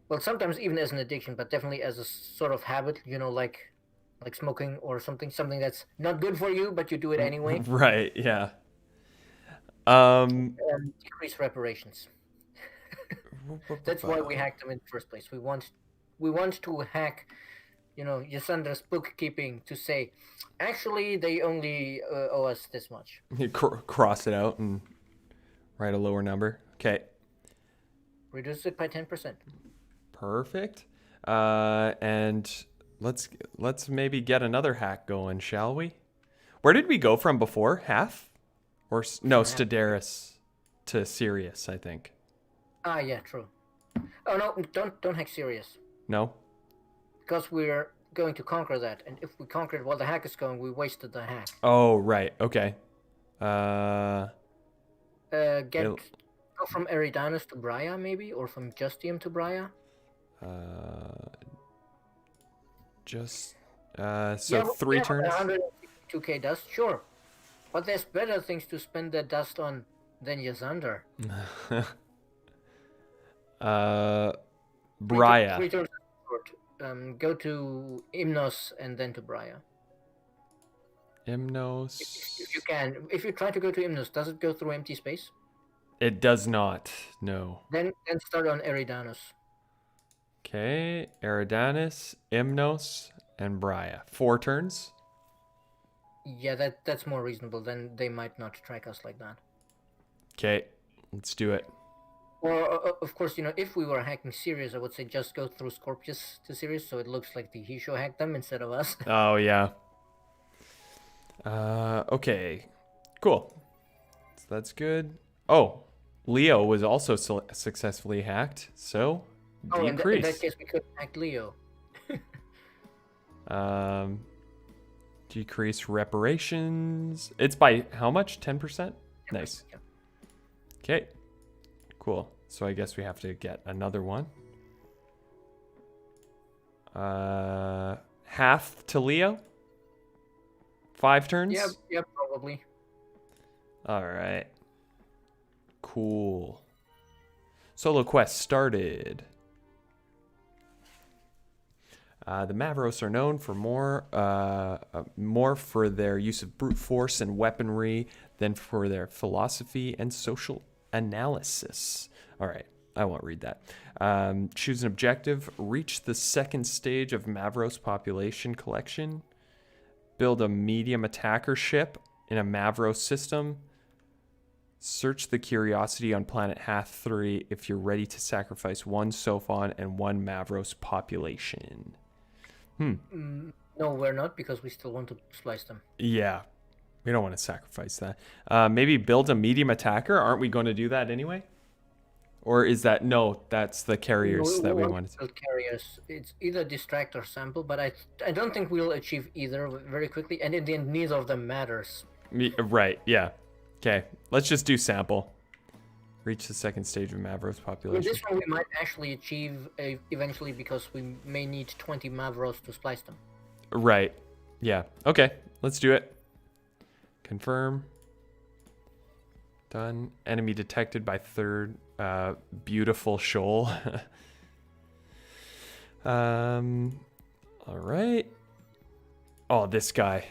S2: well, sometimes even as an addiction, but definitely as a sort of habit, like smoking or something that's not good for you, but you do it anyway.
S1: Right, yeah.
S2: Decrease reparations. That's why we hacked them in the first place. We want to hack, Ysandra's bookkeeping to say, actually, they only owe us this much.
S1: You cross it out and write a lower number. Okay.
S2: Reduce it by 10%.
S1: Perfect. And let's maybe get another hack going, shall we? Where did we go from before? Half? Or no, Stedaris to Sirius, I think.
S2: Ah, yeah, true. Oh no, don't hack Sirius.
S1: No?
S2: Because we're going to conquer that, and if we conquer it while the hack is going, we wasted the hack.
S1: Oh, right. Okay.
S2: Go from Eridanus to Braya, maybe, or from Justium to Braya.
S1: So 3 turns.
S2: 162k dust, sure, but there's better things to spend that dust on than Ysander.
S1: Braya.
S2: 3 turns short. Go to Imnos and then to Braya.
S1: Imnos.
S2: If you can, if you try to go to Imnos, does it go through empty space?
S1: It does not. No.
S2: Then start on Eridanus.
S1: Okay, Eridanus, Imnos, and Braya. 4 turns.
S2: Yeah, that's more reasonable. Then they might not track us like that.
S1: Okay, let's do it.
S2: Or of course, if we were hacking Sirius, I would say just go through Scorpius to Sirius, so it looks like the Hisho hacked them instead of us.
S1: Oh, yeah. Okay. Cool. So that's good. Oh, Leo was also successfully hacked, so
S2: Oh, in that
S1: decrease.
S2: case, we could hack Leo.
S1: Um, decrease reparations. It's by how much? 10%? Nice.
S2: Yeah.
S1: Okay. Cool. So I guess we have to get another one. Half to Leo? 5 turns?
S2: Yeah, probably.
S1: All right. Cool. Solo quest started. The Mavros are known for more for their use of brute force and weaponry than for their philosophy and social analysis. All right, I won't read that. Choose an objective. Reach the second stage of Mavros population collection. Build a medium attacker ship in a Mavros system. Search the Curiosity on planet Hath 3 if you're ready to sacrifice one Sophon and one Mavros population.
S2: No, we're not, because we still want to splice them.
S1: Yeah, we don't want to sacrifice that. Maybe build a medium attacker. Aren't we going to do that anyway? Or is that... No, that's the carriers that we wanted to...
S2: Build carriers. It's either distract or sample, but I don't think we'll achieve either very quickly, and in the end, neither of them matters.
S1: Right, yeah. Okay, let's just do sample. Reach the second stage of Mavros
S2: I
S1: population.
S2: mean, this one we might actually achieve eventually, because we may need 20 Mavros to splice them.
S1: Right. Yeah. Okay, let's do it. Confirm. Done. Enemy detected by third. Beautiful shoal. All right. Oh, this guy.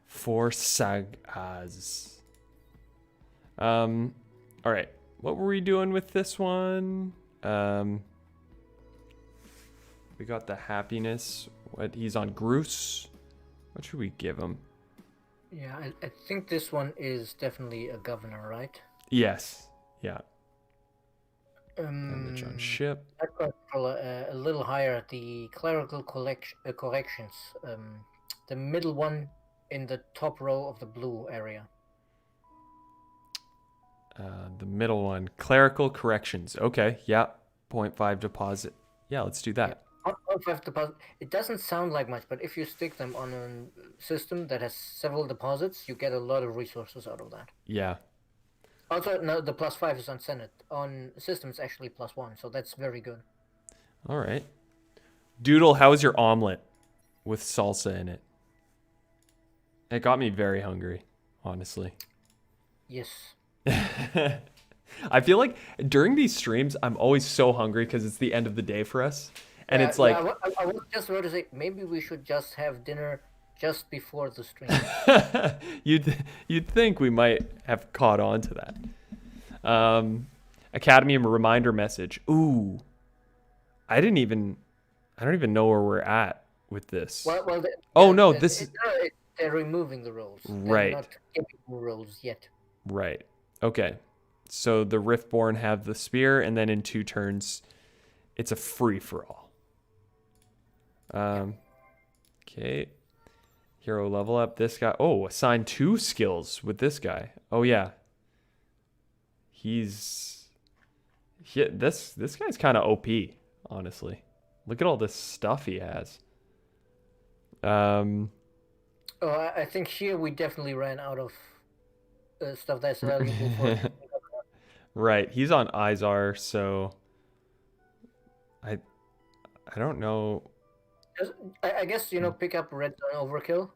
S1: For Sagaz. All right. What were we doing with this one? We got the happiness. What? He's on Groose. What should we give him?
S2: Yeah, I think this one is definitely a governor, right?
S1: Yes. Yeah. Damage on ship.
S2: I'd control a little higher at the clerical corrections. The middle one in the top row of the blue area.
S1: The middle one. Clerical corrections. Okay. Yeah. 0.5 deposit. Yeah, let's do that.
S2: 0.5 deposit. It doesn't sound like much, but if you stick them on a system that has several deposits, you get a lot of resources out of that.
S1: Yeah.
S2: Also, no, the +5 is on Senate. On systems, actually +1, so that's very good.
S1: All right. Doodle, how is your omelet with salsa in it? It got me very hungry, honestly.
S2: Yes.
S1: I feel like during these streams, I'm always so hungry because it's the end of the day for us. And it's like...
S2: I was just about to say, maybe we should just have dinner just before the stream.
S1: You'd think we might have caught on to that. Academy reminder message. Ooh. I don't even know where we're at with this.
S2: Well,
S1: this is...
S2: They're removing the rolls.
S1: Right.
S2: They're not giving the rolls yet.
S1: Right. Okay. So the Riftborn have the spear, and then in 2 turns, it's a free-for-all. Okay. Hero level up. This guy. Oh, assign 2 skills with this guy. Oh, yeah. This guy's kind of OP, honestly. Look at all this stuff he has.
S2: Oh, I think here we definitely ran out of stuff that's valuable for...
S1: Right. He's on Izar, so... I don't know...
S2: I guess, pick up Red Zone Overkill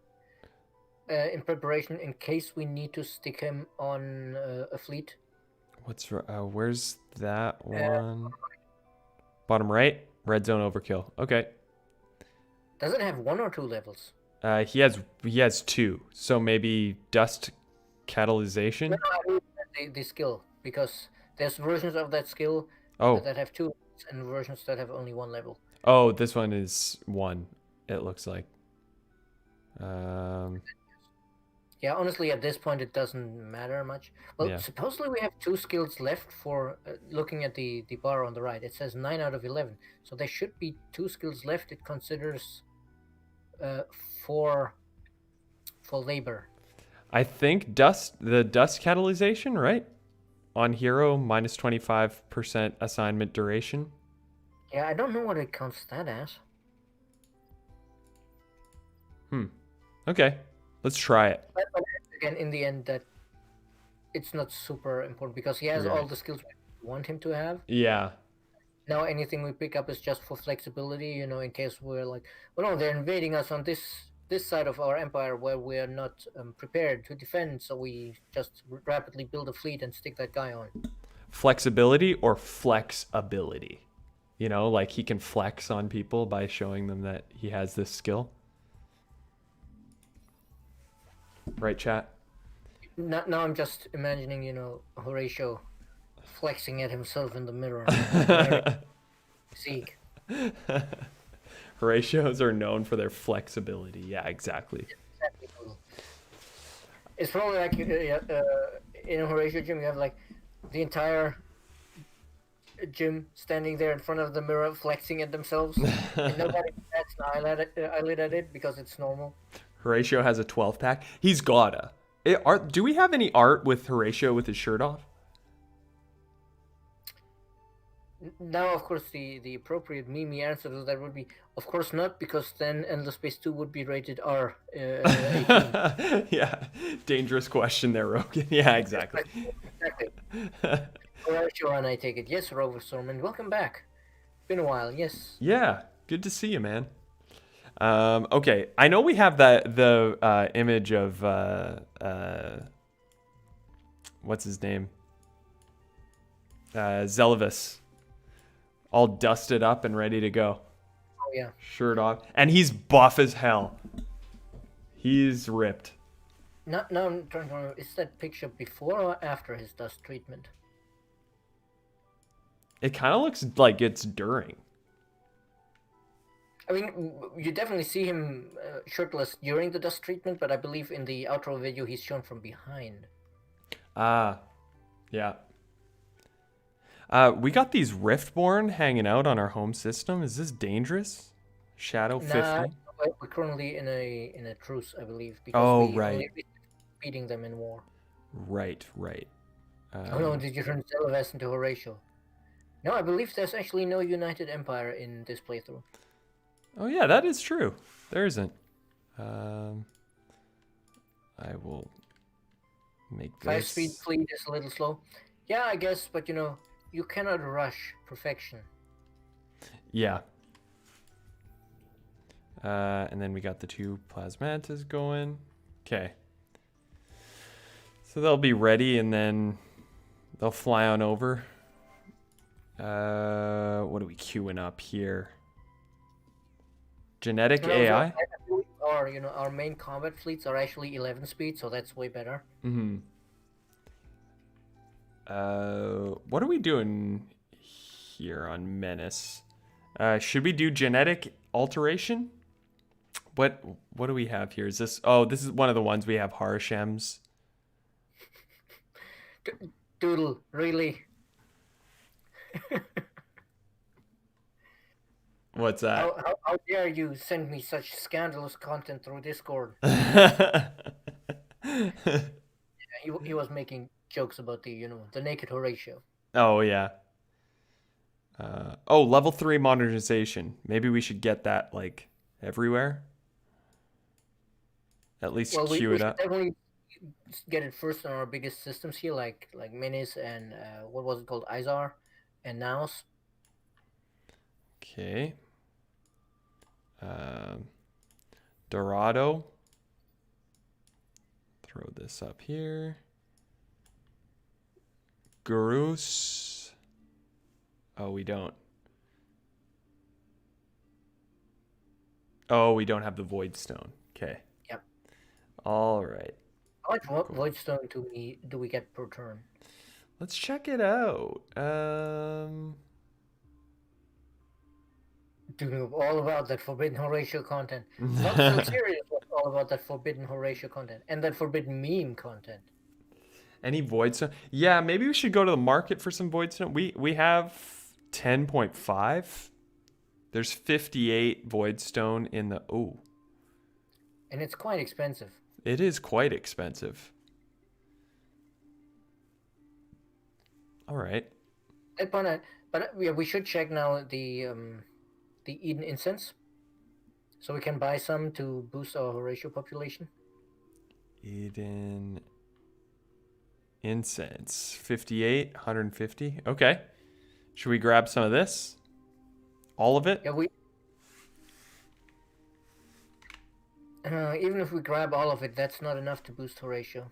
S2: in preparation in case we need to stick him on a fleet.
S1: Where's that one? Bottom right? Red Zone Overkill. Okay.
S2: Does it have 1 or 2 levels?
S1: He has 2, so maybe Dust Catalyzation?
S2: No, I mean the skill, because there's versions of that skill that have 2 and versions that have only 1 level.
S1: Oh, this one is 1, it looks like.
S2: Yeah, honestly, at this point, it doesn't matter much. Well,
S1: Yeah.
S2: supposedly we have 2 skills left for looking at the bar on the right. It says 9 out of 11. So there should be 2 skills left. It considers uh, for labor.
S1: I think the dust catalyzation, right? On hero, minus 25% assignment duration.
S2: Yeah, I don't know what it counts that as.
S1: Okay. Let's try it.
S2: But again, in the end, that it's not super important because he has all
S1: Right.
S2: the skills we want him to have.
S1: Yeah.
S2: Now anything we pick up is just for flexibility, in case we're like, well, no, they're invading us on this side of our empire where we're not prepared to defend, so we just rapidly build a fleet and stick that guy on.
S1: Flexibility or flex ability. Like he can flex on people by showing them that he has this skill. Right, chat?
S2: Now I'm just imagining, Horatio flexing at himself in the mirror. Zeke.
S1: Horatios are known for their flexibility. Yeah, exactly.
S2: Exactly. It's probably like in a Horatio gym, you have like the entire gym standing there in front of the mirror flexing at themselves, and nobody bats an eyelid at it because it's normal.
S1: Horatio has a 12 pack. He's gotta. Do we have any art with Horatio with his shirt off?
S2: Now, of course, the appropriate meme answer to that would be, of course not, because then Endless Space 2 would be rated R. 18.
S1: Yeah, dangerous question there, Rogan. Yeah, exactly.
S2: Exactly. Horatio, and I take it. Yes, Rover Storm, welcome back. Been a while, yes.
S1: Yeah, good to see you, man. Okay, I know we have the image of what's his name? Zelivus, all dusted up and ready to go.
S2: Oh yeah.
S1: Shirt off, and he's buff as hell. He's ripped.
S2: Now I'm trying to remember, is that picture before or after his dust treatment?
S1: It kind of looks like it's during.
S2: I mean, you definitely see him shirtless during the dust treatment, but I believe in the outro video he's shown from behind.
S1: Ah, yeah. We got these Riftborn hanging out on our home system. Is this dangerous? Shadow 50?
S2: Nah, we're currently in a truce, I believe,
S1: Oh,
S2: we
S1: right.
S2: only beating them in war.
S1: Right.
S2: Oh no, did you turn Zelivus into Horatio? No, I believe there's actually no united empire in this playthrough.
S1: Oh yeah, that is true. There isn't. I will make this.
S2: 5-speed fleet is a little slow. Yeah, I guess, but you cannot rush perfection.
S1: Yeah. And then we got the 2 plasmantas going. Okay. So they'll be ready, and then they'll fly on over. What are we queuing up here? Genetic AI?
S2: Our main combat fleets are actually 11 speed, so that's way better.
S1: Mm-hmm. What are we doing here on Menace? Should we do genetic alteration? What do we have here? Is this? Oh, this is one of the ones we have Harashem's.
S2: Doodle, really?
S1: What's that?
S2: How dare you send me such scandalous content through Discord? He was making jokes about the naked Horatio.
S1: Oh yeah. Level 3 modernization. Maybe we should get that like everywhere. At least queue
S2: we
S1: it up.
S2: Definitely get it first on our biggest systems here, like Minis and what was it called, Izar and Naos.
S1: Okay. Dorado. Throw this up here. Gurus. Oh, we don't. Oh, we don't have the Void Stone. Okay.
S2: Yep.
S1: All right.
S2: How much Void Stone do we get per turn?
S1: Let's check it out.
S2: To know all about that Forbidden Horatio content. Not so serious. all about that forbidden Horatio content and that forbidden meme content.
S1: Any void stone? Yeah, maybe we should go to the market for some void stone. We have 10.5. There's 58 void stone in the
S2: And it's quite expensive.
S1: It is quite expensive. All right.
S2: But yeah, we should check now the Eden incense, so we can buy some to boost our Horatio population.
S1: Eden incense 58, 150. Okay. Should we grab some of this? All of it?
S2: Yeah, even if we grab all of it, that's not enough to boost Horatio.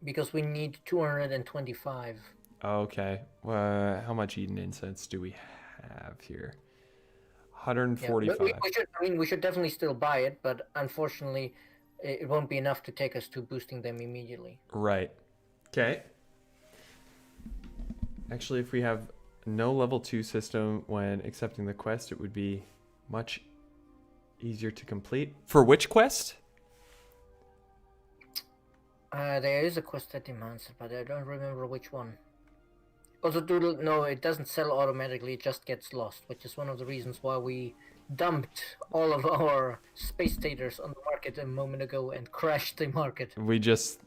S2: Because we need 225.
S1: Okay. How much Eden incense do we have here? 145.
S2: Yeah, we should definitely still buy it, but unfortunately, it won't be enough to take us to boosting them immediately.
S1: Right. Okay. Actually, if we have no level 2 system when accepting the quest, it would be much easier to complete. For which quest?
S2: There is a quest that demands it, but I don't remember which one. Also, Doodle, no, it doesn't sell automatically, it just gets lost, which is one of the reasons why we dumped all of our space stators on the market a moment ago and crashed the market.
S1: We just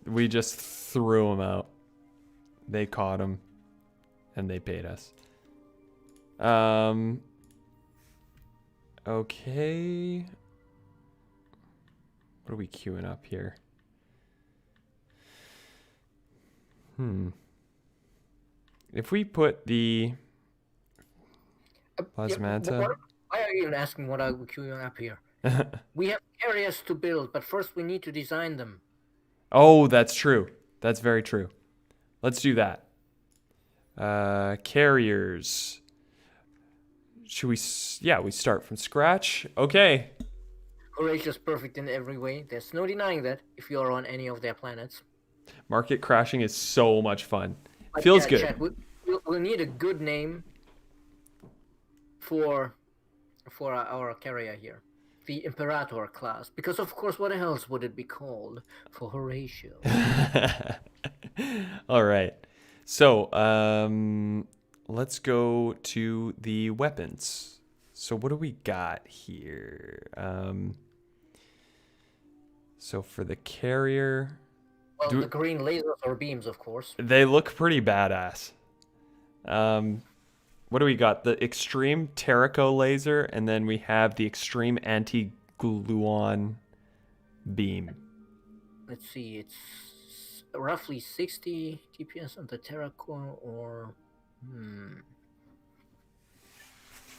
S1: threw them out. They caught them, and they paid us. Okay. What are we queuing up here? If we put the Plasmata...
S2: Why are you even asking what are we queuing up here? We have areas to build, but first we need to design them.
S1: Oh, that's true. That's very true. Let's do that. Carriers. Should we... Yeah, we start from scratch. Okay.
S2: Horatio's perfect in every way. There's no denying that if you're on any of their planets.
S1: Market crashing is so much fun. Feels good.
S2: Chat, we'll need a good name for our carrier here. The Imperator class. Because of course, what else would it be called for Horatio?
S1: All right. So, let's go to the weapons. So what do we got here? So for the carrier...
S2: Well, the green lasers or beams, of course.
S1: They look pretty badass. What do we got? The extreme Terrico laser, and then we have the extreme anti-gluon beam.
S2: Let's see, it's roughly 60 TPS on the Terrico, or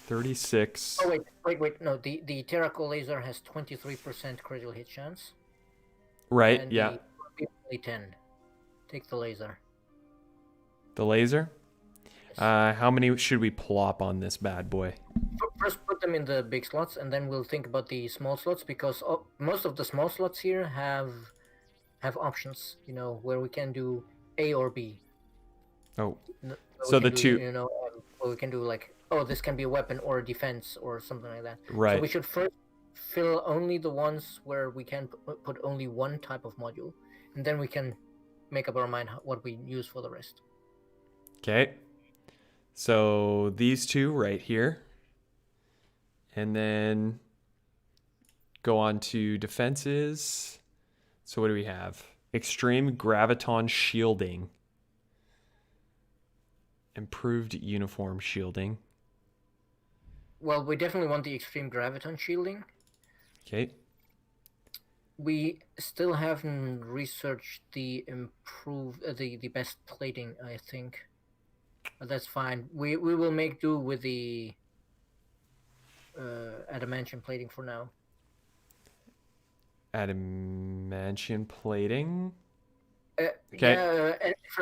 S1: 36.
S2: Oh wait! No, the Terrico laser has 23% critical hit chance.
S1: Right.
S2: And
S1: yeah.
S2: Only 10. Take the laser.
S1: The laser?
S2: Yes.
S1: How many should we plop on this bad boy?
S2: First put them in the big slots, and then we'll think about the small slots, because most of the small slots here have options, where we can do A or B.
S1: Oh, so the two...
S2: where we can do like, this can be a weapon or a defense or something like that.
S1: Right.
S2: So we should first fill only the ones where we can put only one type of module, and then we can make up our mind what we use for the rest.
S1: Okay. So these two right here. And then go on to defenses. So what do we have? Extreme graviton shielding. Improved uniform shielding.
S2: Well, we definitely want the extreme graviton shielding.
S1: Okay.
S2: We still haven't researched the the best plating, I think. But that's fine. We will make do with the adamantium plating for now.
S1: Adamantium plating?
S2: Okay. Yeah,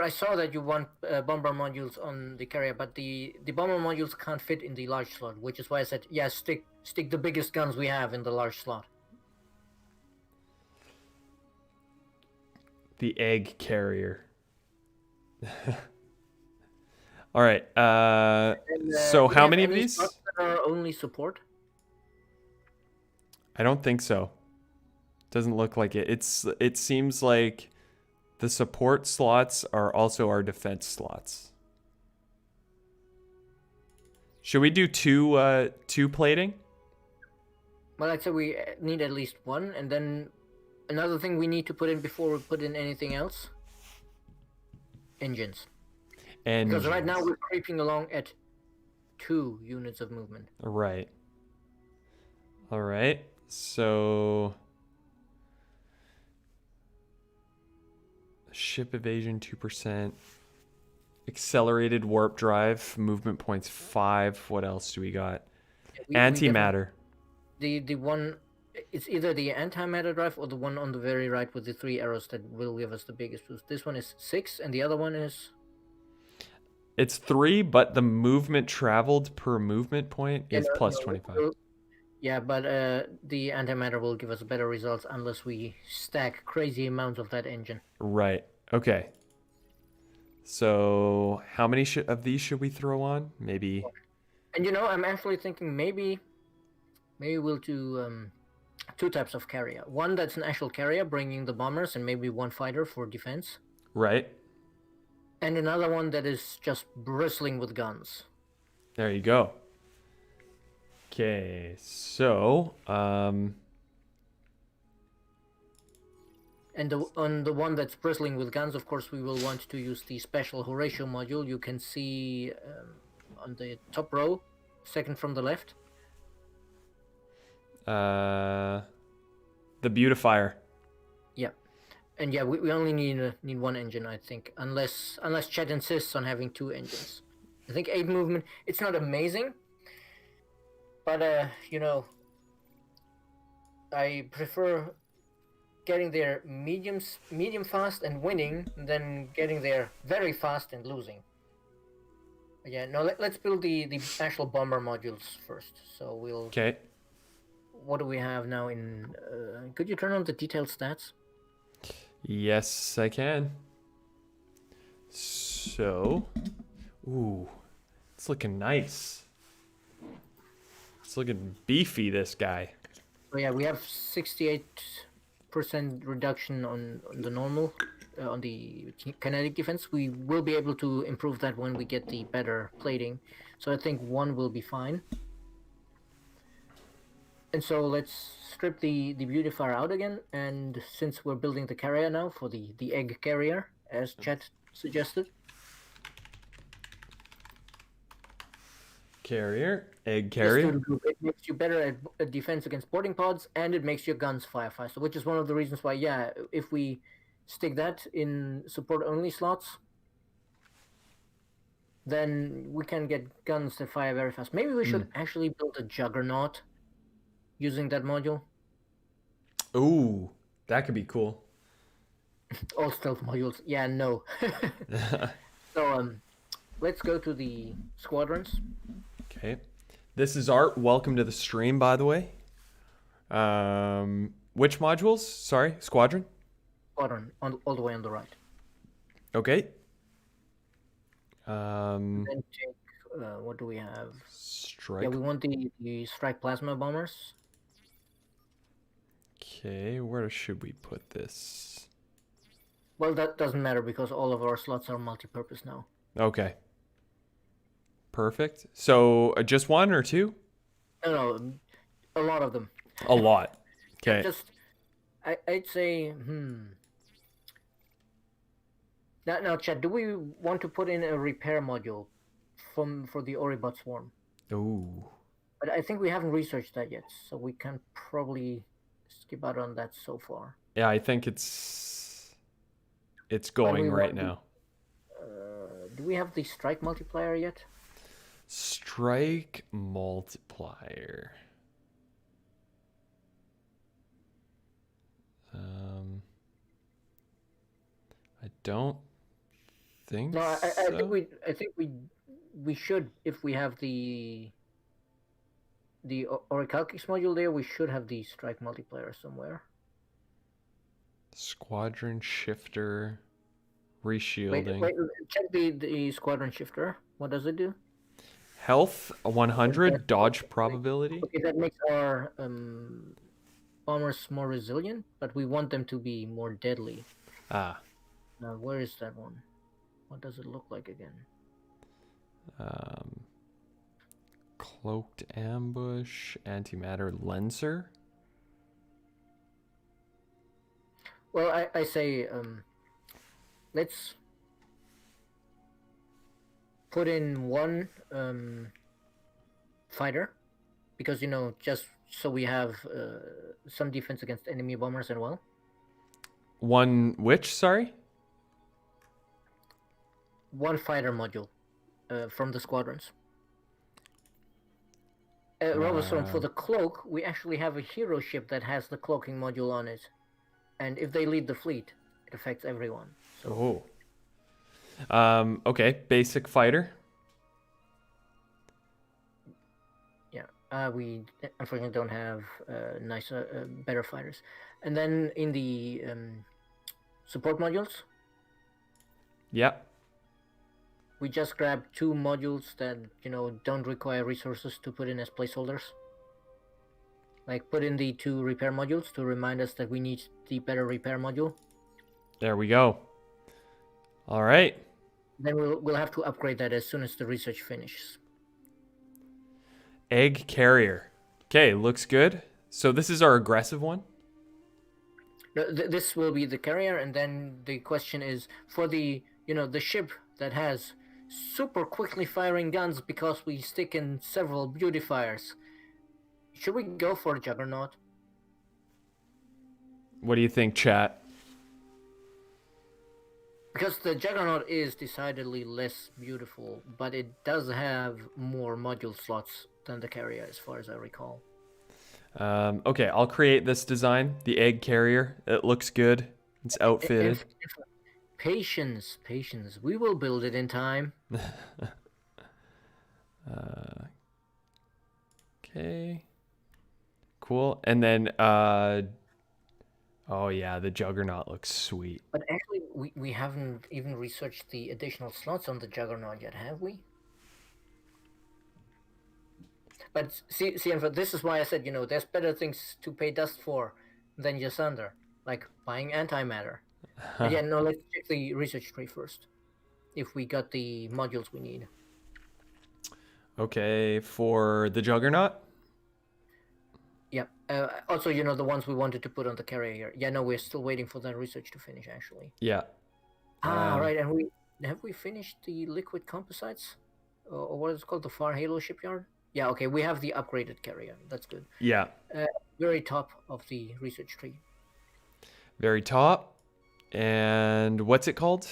S2: I saw that you want bomber modules on the carrier, but the bomber modules can't fit in the large slot, which is why I said, yeah, stick the biggest guns we have in the large slot.
S1: The egg carrier. All right. So how many of these?
S2: Are only support?
S1: I don't think so. Doesn't look like it. It seems like the support slots are also our defense slots. Should we do two plating?
S2: Well, I'd say we need at least one, and then another thing we need to put in before we put in anything else: engines.
S1: And
S2: Because right now we're creeping along at 2 units of movement.
S1: right. All right. So ship evasion 2%. Accelerated warp drive, movement points 5. What else do we got? Antimatter.
S2: The one, it's either the antimatter drive or the one on the very right with the 3 arrows that will give us the biggest boost. This one is 6, and the other one is.
S1: It's 3, but the movement traveled per movement point is plus 25.
S2: Yeah, but the antimatter will give us better results unless we stack crazy amounts of that engine.
S1: Right. Okay. So how many of these should we throw on? Maybe.
S2: And I'm actually thinking maybe we'll do 2 types of carrier. One that's an actual carrier bringing the bombers, and maybe 1 fighter for defense.
S1: Right.
S2: And another one that is just bristling with guns.
S1: There you go. Okay, so
S2: and on the one that's bristling with guns, of course, we will want to use the special Horatio module. You can see on the top row, second from the left.
S1: The beautifier.
S2: Yeah, and yeah, we only need 1 engine, I think, unless Chet insists on having 2 engines. I think 8 movement. It's not amazing, but I prefer getting there medium fast and winning than getting there very fast and losing. Yeah, no, let's build the actual bomber modules first. So we'll.
S1: Okay.
S2: What do we have now in? Could you turn on the detailed stats?
S1: Yes, I can. So, ooh, it's looking nice. It's looking beefy, this guy.
S2: Oh yeah, we have 68% reduction on the normal, on the kinetic defense. We will be able to improve that when we get the better plating. So I think 1 will be fine. And so let's strip the beautifier out again. And since we're building the carrier now for the egg carrier, as Chet suggested.
S1: Egg carrier.
S2: It makes you better at defense against boarding pods, and it makes your guns fire faster, which is one of the reasons why, yeah, if we stick that in support-only slots, then we can get guns that fire very fast. Maybe we should actually build a juggernaut using that module.
S1: Ooh, that could be cool.
S2: All stealth modules. Yeah, no. So, let's go to the squadrons.
S1: Okay. This is Art. Welcome to the stream, by the way. Which modules? Sorry, squadron?
S2: Squadron, all the way on the right.
S1: Okay.
S2: Then take, what do we have?
S1: Strike.
S2: Yeah, we want the strike plasma bombers.
S1: Okay, where should we put this?
S2: Well, that doesn't matter because all of our slots are multi-purpose now.
S1: Okay. Perfect. So just 1 or 2?
S2: No, a lot of them.
S1: A lot. Okay.
S2: I'd say, Now, Chad, do we want to put in a repair module for the Oribot swarm?
S1: Ooh.
S2: But I think we haven't researched that yet, so we can probably skip out on that so far.
S1: Yeah, I think it's going right now.
S2: Do we have the strike multiplier yet?
S1: Strike multiplier. I don't think
S2: No,
S1: so.
S2: I think we should, if we have the Orichalcix module there, we should have the strike multiplier somewhere.
S1: Squadron shifter, reshielding.
S2: Wait, check the squadron shifter. What does it do?
S1: Health 100, dodge probability.
S2: Okay, that makes our bombers more resilient, but we want them to be more deadly.
S1: Ah.
S2: Now, where is that one? What does it look like again?
S1: Cloaked ambush, antimatter lenser.
S2: Well, I say let's put in one fighter, because just so we have some defense against enemy bombers as well.
S1: One which? Sorry.
S2: One fighter module from the squadrons. Robostorm, for the cloak, we actually have a hero ship that has the cloaking module on it, and if they lead the fleet, it affects everyone. So.
S1: Oh. Okay. Basic fighter.
S2: Yeah. We unfortunately don't have nicer, better fighters. And then in the support modules,
S1: Yep.
S2: we just grab 2 modules that don't require resources to put in as placeholders. Like, put in the 2 repair modules to remind us that we need the better repair module.
S1: There we go. All right.
S2: Then we'll have to upgrade that as soon as the research finishes.
S1: Egg carrier. Okay, looks good. So this is our aggressive one.
S2: This will be the carrier, and then the question is for the the ship that has super quickly firing guns, because we stick in several beautifiers. Should we go for a Juggernaut?
S1: What do you think, chat?
S2: Because the Juggernaut is decidedly less beautiful, but it does have more module slots than the carrier, as far as I recall.
S1: Okay, I'll create this design. The egg carrier. It looks good. It's outfitted.
S2: Patience. We will build it in time.
S1: Okay. Cool. And then, oh yeah, the Juggernaut looks sweet.
S2: But actually, we haven't even researched the additional slots on the Juggernaut yet, have we? But see, this is why I said, there's better things to pay dust for than Ysander, like buying antimatter. And yeah, no, let's check the research tree first, if we got the modules we need.
S1: Okay, for the Juggernaut?
S2: Yeah. Also, the ones we wanted to put on the carrier here. Yeah, no, we're still waiting for that research to finish, actually.
S1: Yeah.
S2: Right, and have we finished the liquid composites? Or what is it called? The Far Halo shipyard? Yeah, okay, we have the upgraded carrier. That's good.
S1: Yeah.
S2: Very top of the research tree.
S1: Very top. And what's it called?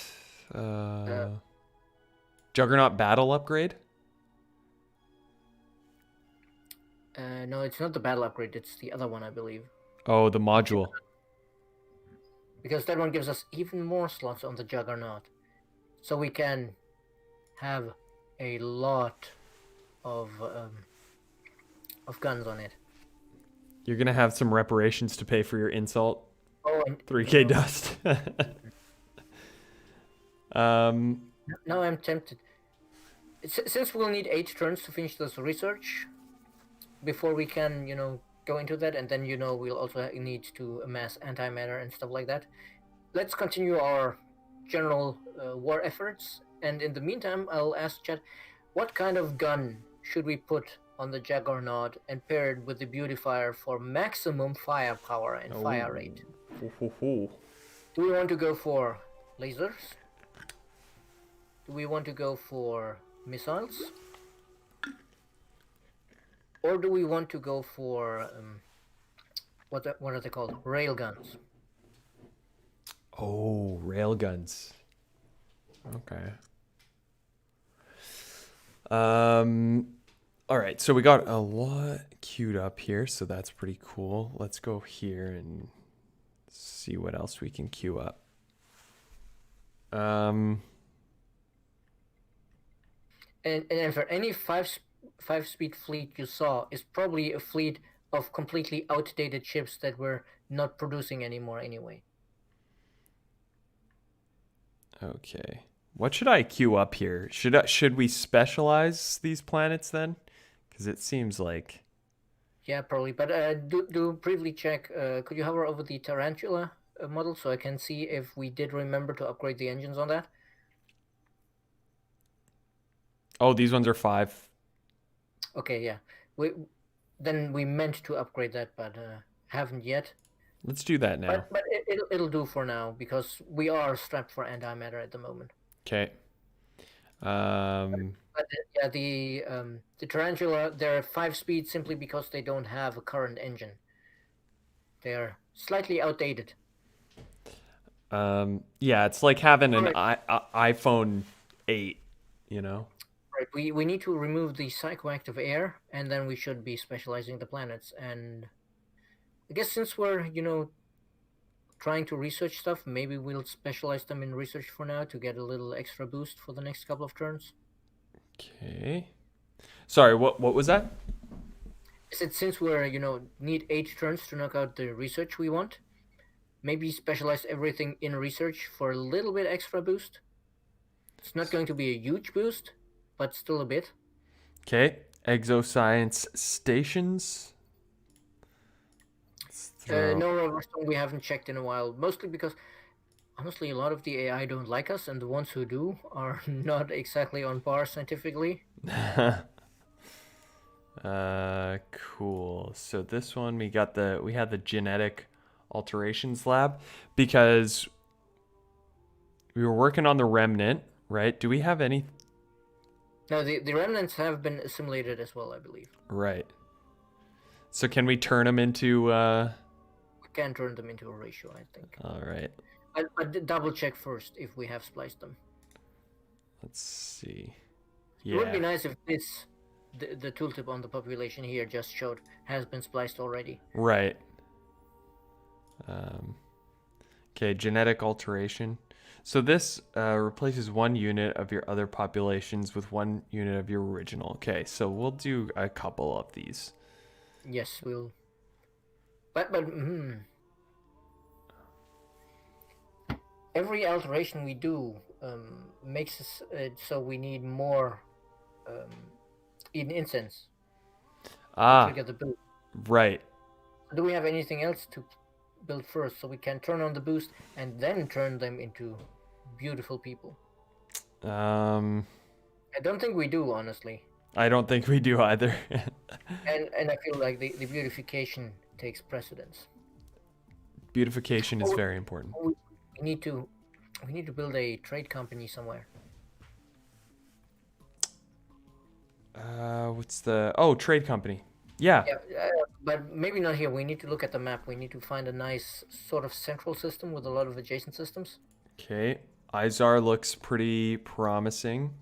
S1: Juggernaut battle upgrade?
S2: No, it's not the battle upgrade. It's the other one, I believe.
S1: Oh, the module.
S2: Because that one gives us even more slots on the Juggernaut. So we can have a lot of guns on it.
S1: You're going to have some reparations to pay for your insult.
S2: Oh, and
S1: 3K dust.
S2: Now I'm tempted. Since we'll need 8 turns to finish this research before we can, go into that, and then, we'll also need to amass antimatter and stuff like that. Let's continue our general war efforts, and in the meantime, I'll ask Chad, what kind of gun should we put on the Juggernaut and pair it with the beautifier for maximum firepower and fire rate? Do we want to go for lasers? Do we want to go for missiles? Or do we want to go for what are they called? Railguns.
S1: Oh, railguns. Okay. All right, so we got a lot queued up here, so that's pretty cool. Let's go here and see what else we can queue up.
S2: And for any five-speed fleet you saw is probably a fleet of completely outdated ships that we're not producing anymore anyway.
S1: Okay. What should I queue up here? Should we specialize these planets then? Because it seems like...
S2: Yeah, probably. But do briefly check. Could you hover over the tarantula model so I can see if we did remember to upgrade the engines on that?
S1: Oh, these ones are 5.
S2: Okay, yeah. We meant to upgrade that, but haven't yet.
S1: Let's do that now.
S2: But it'll do for now because we are strapped for antimatter at the moment.
S1: Okay.
S2: But yeah, the tarantula they're 5 speed simply because they don't have a current engine. They're slightly outdated.
S1: Yeah, it's like having
S2: All
S1: an
S2: right.
S1: iPhone 8, you know?
S2: Right. We need to remove the psychoactive air, and then we should be specializing the planets. And I guess since we're trying to research stuff, maybe we'll specialize them in research for now to get a little extra boost for the next couple of turns.
S1: Okay. Sorry, what was that?
S2: I said since we're need 8 turns to knock out the research we want, maybe specialize everything in research for a little bit extra boost. It's not going to be a huge boost, but still a bit.
S1: Okay. Exoscience stations. Let's throw.
S2: No, Roverstone we haven't checked in a while, mostly because honestly, a lot of the AI don't like us, and the ones who do are not exactly on par scientifically.
S1: Cool. So this one we had the genetic alterations lab because we were working on the remnant, right? Do we have any?
S2: No, the remnants have been assimilated as well, I believe.
S1: Right. So can we turn them into?
S2: We can turn them into a ratio, I think.
S1: All right.
S2: I double check first if we have spliced them.
S1: Let's see.
S2: It would be
S1: Yeah.
S2: nice if the tooltip on the population here just showed has been spliced already.
S1: Right. Okay, genetic alteration. So this replaces 1 unit of your other populations with 1 unit of your original. Okay, so we'll do a couple of these.
S2: Yes, we'll. But every alteration we do makes us so we need more in incense to
S1: Ah,
S2: trigger the boost.
S1: right.
S2: Do we have anything else to build first so we can turn on the boost and then turn them into beautiful people?
S1: Um,
S2: I don't think we do, honestly.
S1: I don't think we do either.
S2: And I feel like the beautification takes precedence.
S1: Beautification is
S2: Oh,
S1: very important.
S2: we need to build a trade company somewhere.
S1: What's the trade company? Yeah.
S2: Yeah, but maybe not here. We need to look at the map. We need to find a nice sort of central system with a lot of adjacent systems.
S1: Okay. Izar looks pretty promising.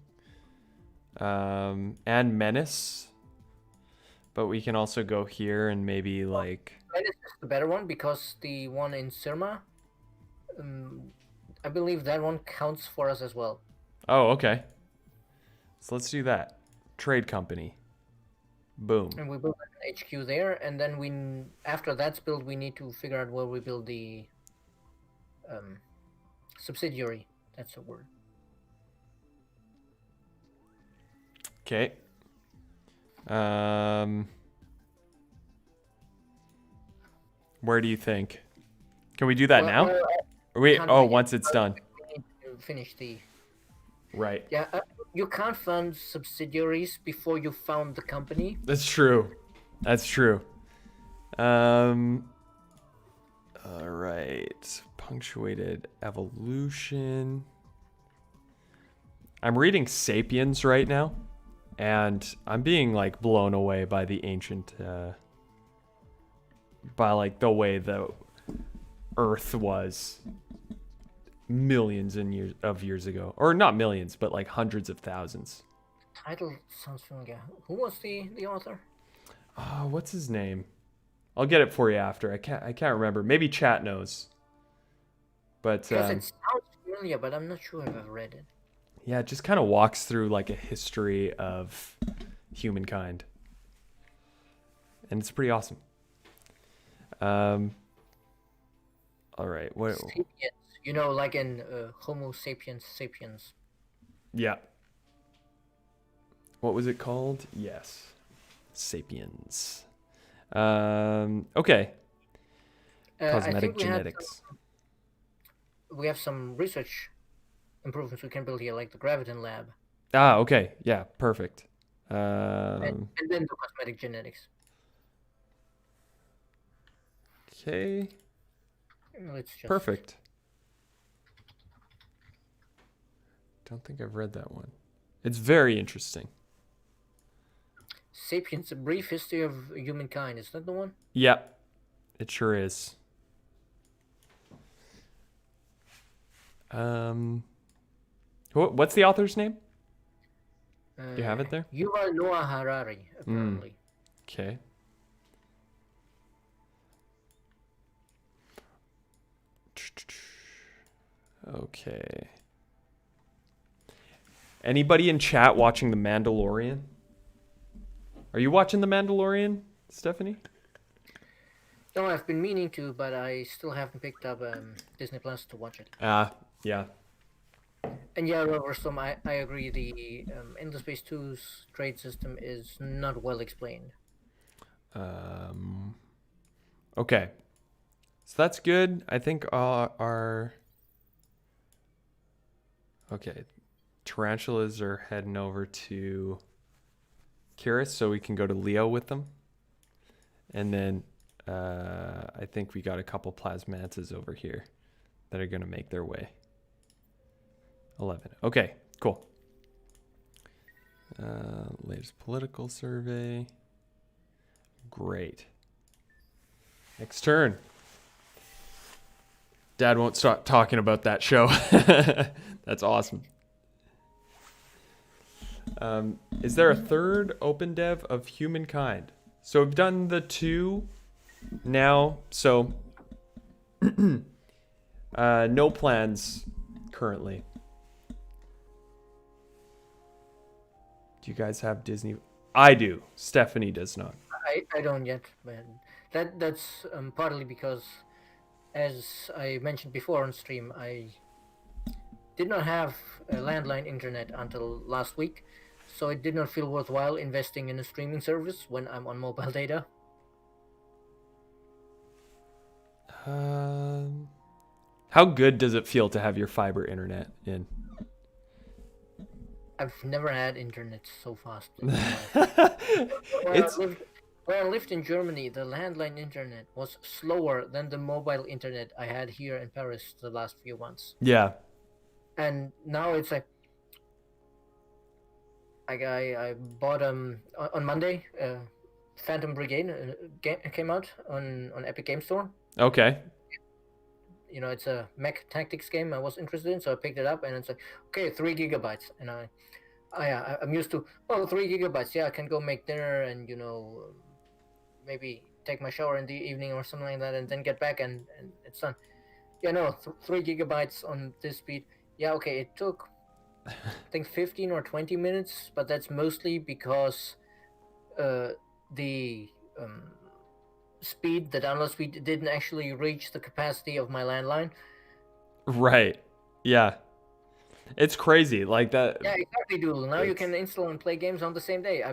S1: And Menace. But we can also go here and maybe like.
S2: Menace is the better one because the one in Sirma, I believe that one counts for us as well.
S1: Oh, okay. So let's do that. Trade company. Boom.
S2: And we build an HQ there, and then after that's built, we need to figure out where we build the subsidiary. That's a word.
S1: Okay. Where do you think? Can we do that now? Wait.
S2: Can't
S1: Oh,
S2: do it
S1: once
S2: yet.
S1: it's done.
S2: We need to finish the.
S1: Right.
S2: Yeah, you can't fund subsidiaries before you found the company.
S1: That's true. That's true. All right. Punctuated evolution. I'm reading Sapiens right now, and I'm being like blown away by the ancient, by like the way the Earth was millions of years ago, or not millions, but like hundreds of thousands.
S2: Title sounds familiar. Who was the author?
S1: What's his name? I'll get it for you after. I can't remember. Maybe chat knows. But
S2: Because it sounds familiar, but I'm not sure if I've read it.
S1: yeah, it just kind of walks through like a history of humankind, and it's pretty awesome. All right. What?
S2: Sapiens, like in Homo sapiens sapiens.
S1: Yeah. What was it called? Yes. Sapiens. Okay.
S2: I
S1: Cosmetic
S2: think
S1: genetics.
S2: we have some research improvements we can build here, like the Graviton lab,
S1: Ah, okay. Yeah, perfect.
S2: and then the cosmetic genetics.
S1: Okay.
S2: Let's just
S1: Perfect. Don't think I've read that one. It's very interesting.
S2: Sapiens: A Brief History of Humankind. Is that the one?
S1: Yep, it sure is. Um, what's the author's name? Do you have it there?
S2: Yuval Noah Harari,
S1: Mm,
S2: apparently.
S1: okay. Okay. Anybody in chat watching The Mandalorian? Are you watching The Mandalorian, Stephanie?
S2: No, I've been meaning to, but I still haven't picked up Disney Plus to watch it.
S1: Yeah.
S2: And yeah, Roverstorm, I agree. The Endless Space 2's trade system is not well explained.
S1: Okay. So that's good. I think our okay, tarantulas are heading over to Curious, so we can go to Leo with them. And then I think we got a couple plasmantas over here that are going to make their way. 11. Okay, cool. Latest political survey. Great. Next turn. Dad won't stop talking about that show. That's awesome. Is there a third open dev of Humankind? So we've done the 2 now. So no plans currently. Do you guys have Disney? I do. Stephanie does not.
S2: I don't yet, but that's partly because, as I mentioned before on stream, I did not have a landline internet until last week, so it did not feel worthwhile investing in a streaming service when I'm on mobile data.
S1: How good does it feel to have your fiber internet in?
S2: I've never had internet so fast.
S1: It's
S2: Where I lived in Germany, the landline internet was slower than the mobile internet I had here in Paris the last few months.
S1: yeah.
S2: And now it's like I bought on Monday Phantom Brigade came out on Epic Game Store.
S1: Okay.
S2: You know, it's a mech tactics game I was interested in, so I picked it up, and it's like, okay, 3 gigabytes, and I'm used to 3 gigabytes. Yeah, I can go make dinner and maybe take my shower in the evening or something like that, and then get back and it's done. Yeah, no, 3 gigabytes on this speed. Yeah, okay, it took I think 15 or 20 minutes, but that's mostly because the download speed didn't actually reach the capacity of my landline.
S1: Right. Yeah. It's crazy like that.
S2: Yeah, exactly, Doodle. Now you can install and play games on the same day.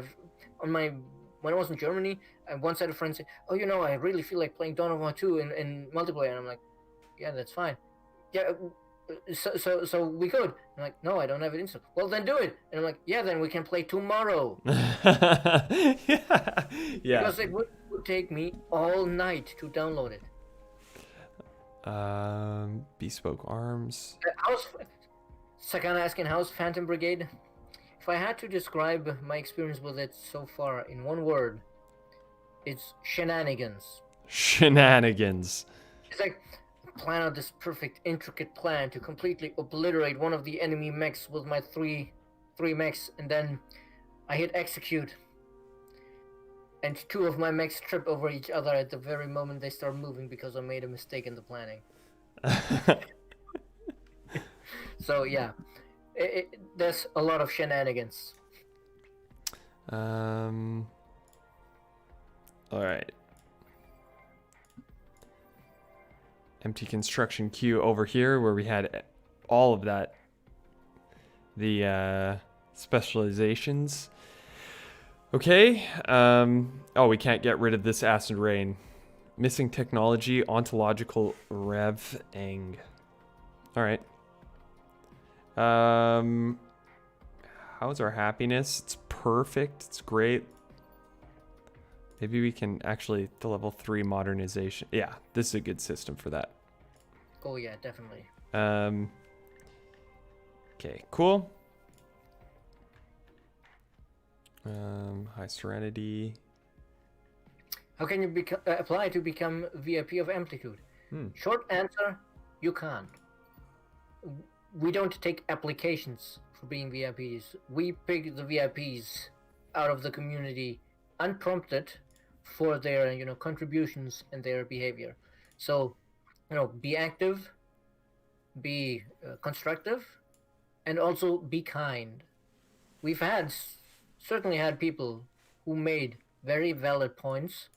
S2: When I was in Germany, I once had a friend say, "Oh, I really feel like playing Dawn of War 2 in multiplayer," and I'm like, "Yeah, that's fine." Yeah, so we could. I'm like, "No, I don't have it installed." Well, then do it. And I'm like, "Yeah, then we can play tomorrow."
S1: Yeah.
S2: Because it would take me all night to download it.
S1: Bespoke arms.
S2: Sakana asking, how's Phantom Brigade? If I had to describe my experience with it so far in one word, it's shenanigans.
S1: Shenanigans.
S2: It's like, plan out this perfect, intricate plan to completely obliterate one of the enemy mechs with my three mechs, and then I hit execute, and 2 of my mechs trip over each other at the very moment they start moving because I made a mistake in the planning. So yeah, there's a lot of shenanigans.
S1: All right. Empty construction queue over here where we had all of that. The specializations. Okay. Oh, we can't get rid of this acid rain. Missing technology, ontological rev-ing. All right. How's our happiness? It's perfect. It's great. Maybe we can actually the level 3 modernization. Yeah, this is a good system for that.
S2: Oh yeah, definitely.
S1: Okay, cool. High serenity.
S2: How can you apply to become VIP of Amplitude? Short answer, you can't. We don't take applications for being VIPs. We pick the VIPs out of the community unprompted for their, contributions and their behavior. So, be active, be constructive, and also be kind. We've certainly had people who made very valid points,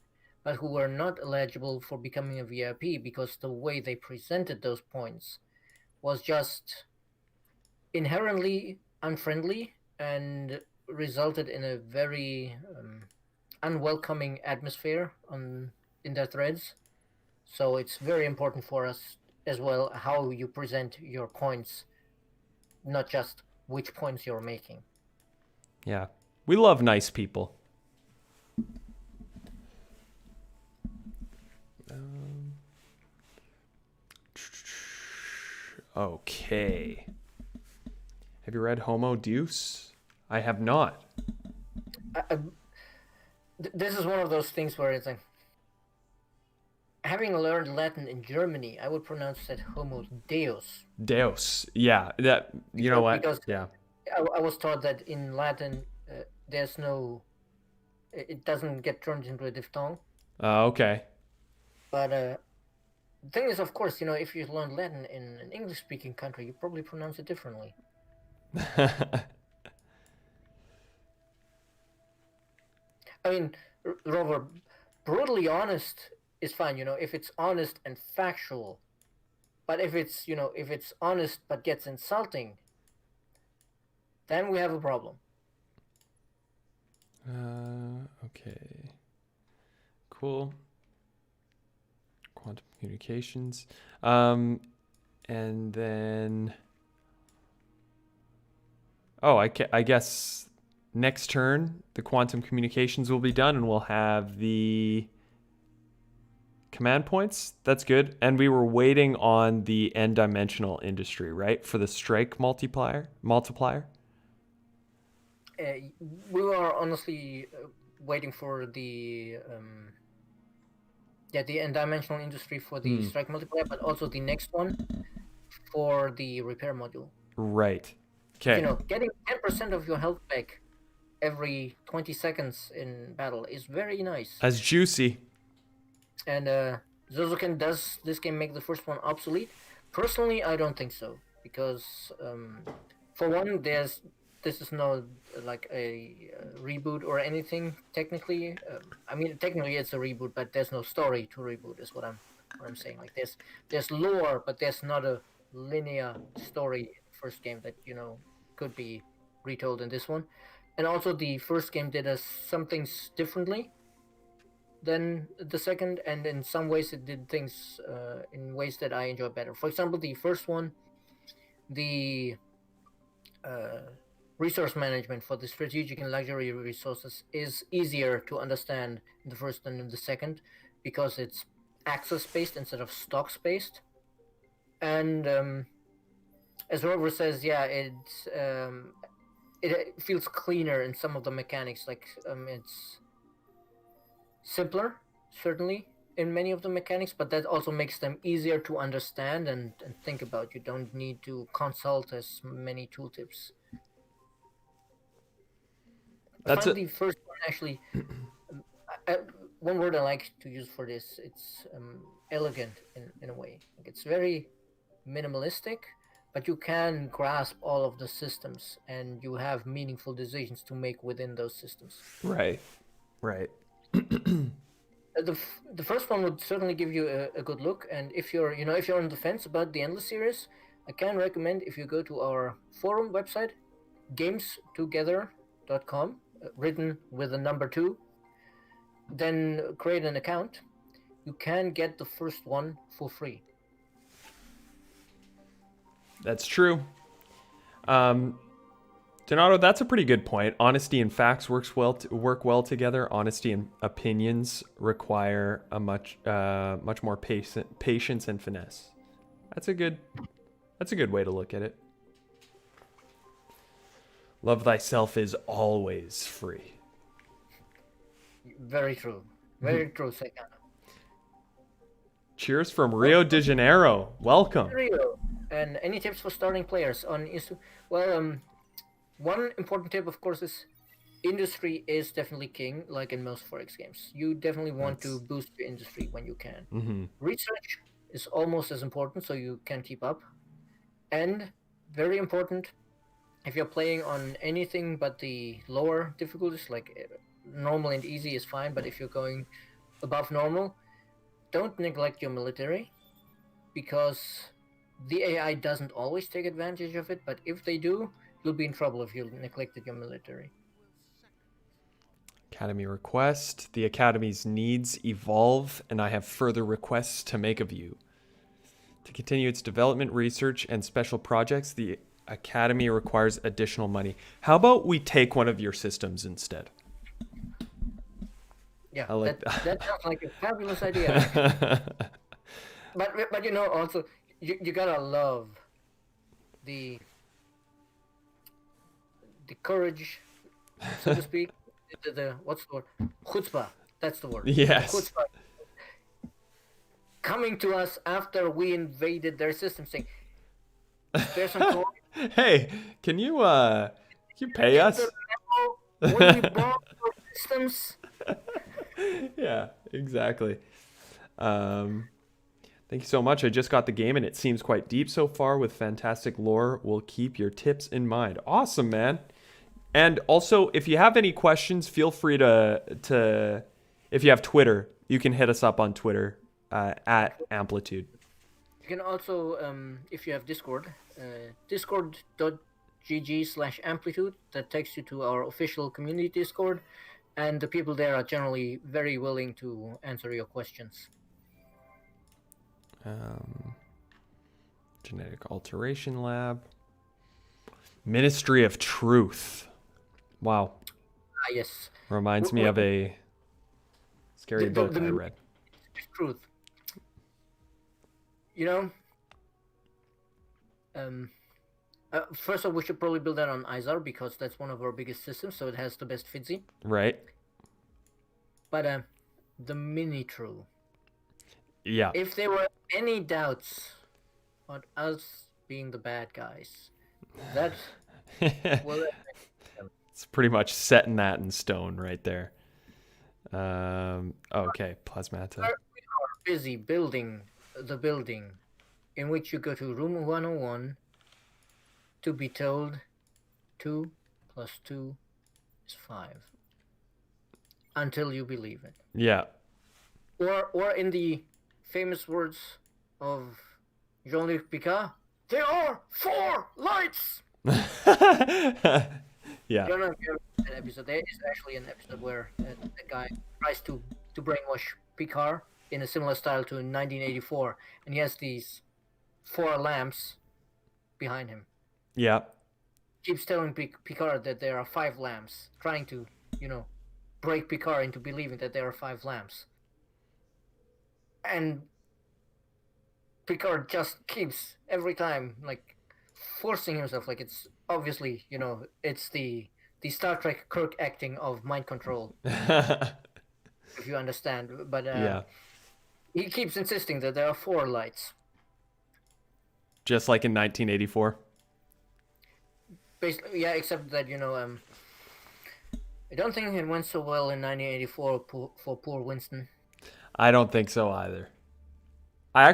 S2: but who were not eligible for becoming a VIP because the way they presented those points was just inherently unfriendly and resulted in a very unwelcoming atmosphere in their threads. So it's very important for us as well how you present your points, not just which points you're making.
S1: Yeah, we love nice people. Okay. Have you read Homo Deus? I have not.
S2: This is one of those things where it's like, having learned Latin in Germany, I would pronounce that Homo Deus.
S1: Deus. Yeah, that you know what?
S2: Because
S1: yeah.
S2: I was taught that in Latin, there's no, it doesn't get turned into a diphthong.
S1: Okay.
S2: But the thing is, of course, if you learn Latin in an English-speaking country, you probably pronounce it differently. I mean, Rover, brutally honest is fine, if it's honest and factual. But if it's honest but gets insulting, then we have a problem.
S1: Okay. Cool. Quantum communications. And then... Oh, I guess next turn, the quantum communications will be done and we'll have the command points. That's good. And we were waiting on the n-dimensional industry, right? For the strike multiplier?
S2: We were honestly waiting for the n-dimensional industry for the strike multiplier, but also the next one for the repair module.
S1: Right. Okay.
S2: Getting 10% of your health back every 20 seconds in battle is very nice.
S1: That's juicy.
S2: And Zozoken, does this game make the first one obsolete? Personally, I don't think so, because for one, this is not like a reboot or anything. Technically, I mean, technically it's a reboot, but there's no story to reboot. Is what I'm saying. Like there's lore, but there's not a linear story. First game that could be retold in this one, and also the first game did some things differently than the second, and in some ways it did things in ways that I enjoy better. For example, the first one, the resource management for the strategic and luxury resources is easier to understand in the first than in the second, because it's access based instead of stocks based. And as Rover says, yeah, it feels cleaner in some of the mechanics. Like it's simpler, certainly, in many of the mechanics, but that also makes them easier to understand and think about. You don't need to consult as many tooltips.
S1: That's it.
S2: The first one actually. One word I like to use for this, it's elegant in a way. Like it's very minimalistic, but you can grasp all of the systems and you have meaningful decisions to make within those systems.
S1: Right.
S2: The first one would certainly give you a good look, and if you're on the fence about the Endless series, I can recommend if you go to our forum website, gamestogether.com. written with a number 2, then create an account. You can get the first one for free.
S1: That's true. Donato, that's a pretty good point. Honesty and facts work well together. Honesty and opinions require a much more patience and finesse. That's a good way to look at it. Love thyself is always free.
S2: Very true. Very true, Sekana.
S1: Cheers from Rio de Janeiro. Welcome.
S2: Rio. And any tips for starting players on Well, one important tip, of course, is industry is definitely king, like in most Forex games. You definitely want to boost your industry when you can.
S1: Mm-hmm.
S2: Research is almost as important, so you can keep up. And very important, if you're playing on anything but the lower difficulties, like normal and easy is fine, but if you're going above normal, don't neglect your military, because the AI doesn't always take advantage of it, but if they do, you'll be in trouble if you neglected your military.
S1: Academy request. The Academy's needs evolve, and I have further requests to make of you. To continue its development, research, and special projects, the Academy requires additional money. How about we take one of your systems instead?
S2: Yeah,
S1: I like
S2: that sounds like a fabulous idea. but you know, also you gotta love the courage, so to speak. the what's the word? Chutzpah. That's the word.
S1: Yes.
S2: Chutzpah. Coming to us after we invaded their system, saying, "There's some coin.
S1: Hey, can you pay us?"
S2: When we bought your systems."
S1: Yeah, exactly. Thank you so much. I just got the game and it seems quite deep so far with fantastic lore. We'll keep your tips in mind. Awesome, man. And also, if you have any questions, feel free to if you have Twitter, you can hit us up on Twitter at Amplitude.
S2: You can also, if you have Discord, discord.gg/amplitude, that takes you to our official community Discord, and the people there are generally very willing to answer your questions.
S1: Genetic Alteration Lab. Ministry of Truth. Wow.
S2: Yes.
S1: Reminds me of a scary book I read.
S2: Truth. You know, first of all, we should probably build that on Izar because that's one of our biggest systems, so it has the best fizzy.
S1: Right.
S2: But the mini true.
S1: Yeah.
S2: If there were any doubts on us being the bad guys, that well,
S1: it's pretty much setting that in stone right there. Okay, Plasmata.
S2: We are busy building the building in which you go to room 101 to be told 2 + 2 is 5 until you believe it.
S1: Yeah.
S2: Or in the famous words of Jean-Luc Picard, there are 4 lights.
S1: Yeah.
S2: I don't know if you ever seen that episode. There is actually an episode where the guy tries to brainwash Picard in a similar style to 1984, and he has these 4 lamps behind him.
S1: Yeah.
S2: Keeps telling Picard that there are 5 lamps, trying to, break Picard into believing that there are 5 lamps. And Picard just keeps every time forcing himself, it's obviously, it's the Star Trek Kirk acting of mind control. If you understand, but
S1: yeah.
S2: He keeps insisting that there are 4 lights.
S1: Just like in 1984.
S2: Basically, yeah, except that I don't think it went so well in 1984 for poor Winston.
S1: I don't think so either. I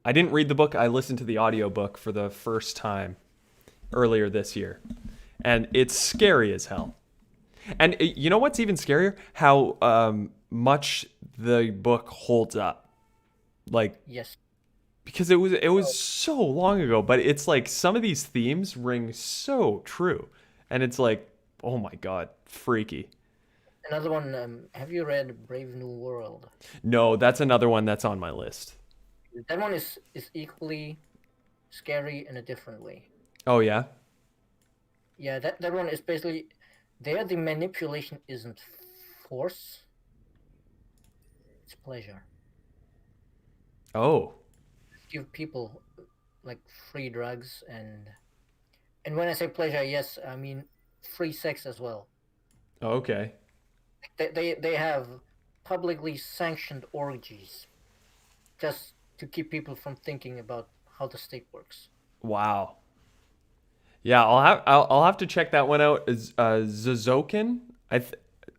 S1: didn't read the book. I listened to the audiobook for the first time earlier this year, and it's scary as hell. And you know what's even scarier? How much the book holds up.
S2: Yes.
S1: Because it was so long ago, but it's like some of these themes ring so true. And it's like, Oh my God, freaky.
S2: Another one. Have you read Brave New World?
S1: No, that's another one that's on my list.
S2: That one is equally scary in a different way.
S1: Oh yeah.
S2: Yeah, that one is basically there. The manipulation isn't force; it's pleasure.
S1: Oh.
S2: Give people like free drugs, and when I say pleasure, yes, I mean free sex as well.
S1: Okay.
S2: They have publicly sanctioned orgies just to keep people from thinking about how the state works.
S1: Wow. Yeah, I'll have to check that one out. Is Zozokin?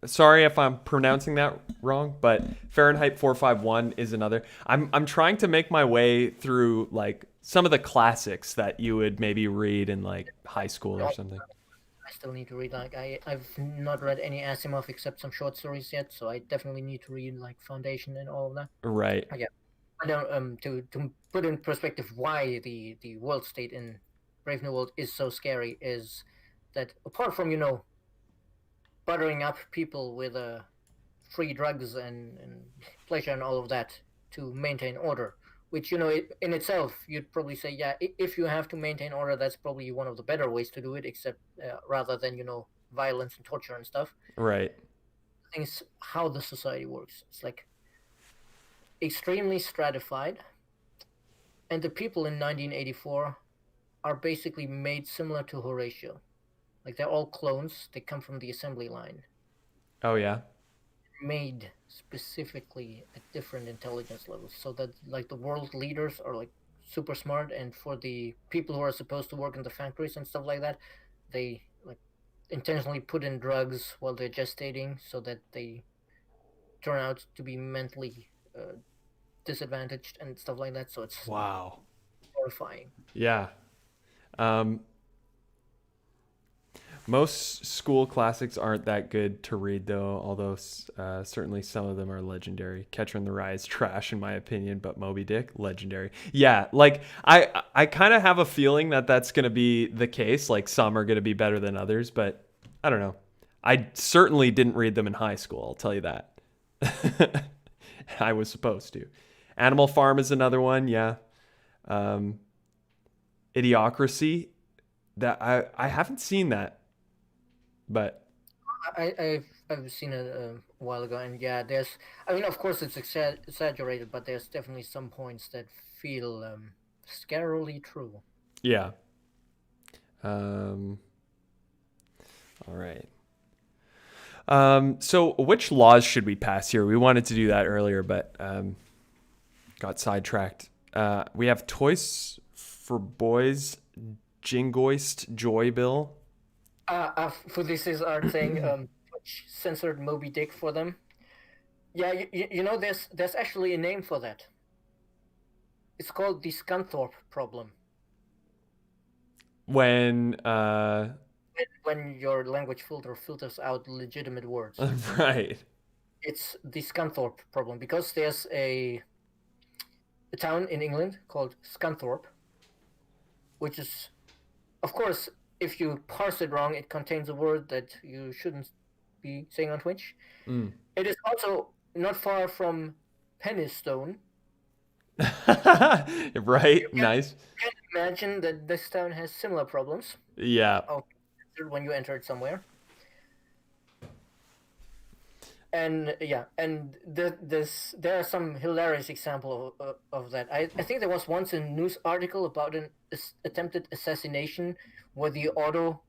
S1: Sorry if I'm pronouncing that wrong, but Fahrenheit 451 is another. I'm trying to make my way through like some of the classics that you would maybe read in like high school or something.
S2: I still need to read like I've not read any Asimov except some short stories yet, so I definitely need to read like Foundation and all of that.
S1: Right.
S2: Yeah, I don't to put in perspective why the world state in Brave New World is so scary is that apart from buttering up people with free drugs and pleasure and all of that to maintain order, which in itself you'd probably say, yeah, if you have to maintain order, that's probably one of the better ways to do it, except rather than violence and torture and stuff.
S1: Right.
S2: Things how the society works. It's like extremely stratified, and the people in 1984 are basically made similar to Horatio. Like they're all clones. They come from the assembly line,
S1: Oh yeah.
S2: made specifically at different intelligence levels, so that like the world leaders are like super smart, and for the people who are supposed to work in the factories and stuff like that, they like intentionally put in drugs while they're gestating so that they turn out to be mentally disadvantaged and stuff like that. So it's
S1: Wow.
S2: horrifying.
S1: Yeah. Um, Most school classics aren't that good to read, though, although certainly some of them are legendary. Catcher in the Rye is trash, in my opinion, but Moby Dick, legendary. Yeah, like, I kind of have a feeling that that's going to be the case. Like, some are going to be better than others, but I don't know. I certainly didn't read them in high school, I'll tell you that. I was supposed to. Animal Farm is another one, yeah. Um, Idiocracy, that I haven't seen that, but
S2: I've seen it a while ago, and yeah, there's. I mean, of course, it's exaggerated, but there's definitely some points that feel scarily true.
S1: yeah. Um, all right. So which laws should we pass here? We wanted to do that earlier, but got sidetracked. We have Toys for Boys Jingoist Joy Bill.
S2: Felices are saying Twitch censored Moby Dick for them. Yeah, there's actually a name for that. It's called the Scunthorpe problem.
S1: When
S2: When your language filter filters out legitimate words,
S1: right.
S2: it's the Scunthorpe problem because there's a town in England called Scunthorpe, which is, of course, if you parse it wrong, it contains a word that you shouldn't be saying on Twitch.
S1: Mm.
S2: It is also not far from Penistone.
S1: Right. Nice.
S2: You can imagine that this town has similar problems
S1: Yeah.
S2: when you enter it somewhere. And yeah, and there are some hilarious examples of that. I think there was once a news article about an attempted assassination where the auto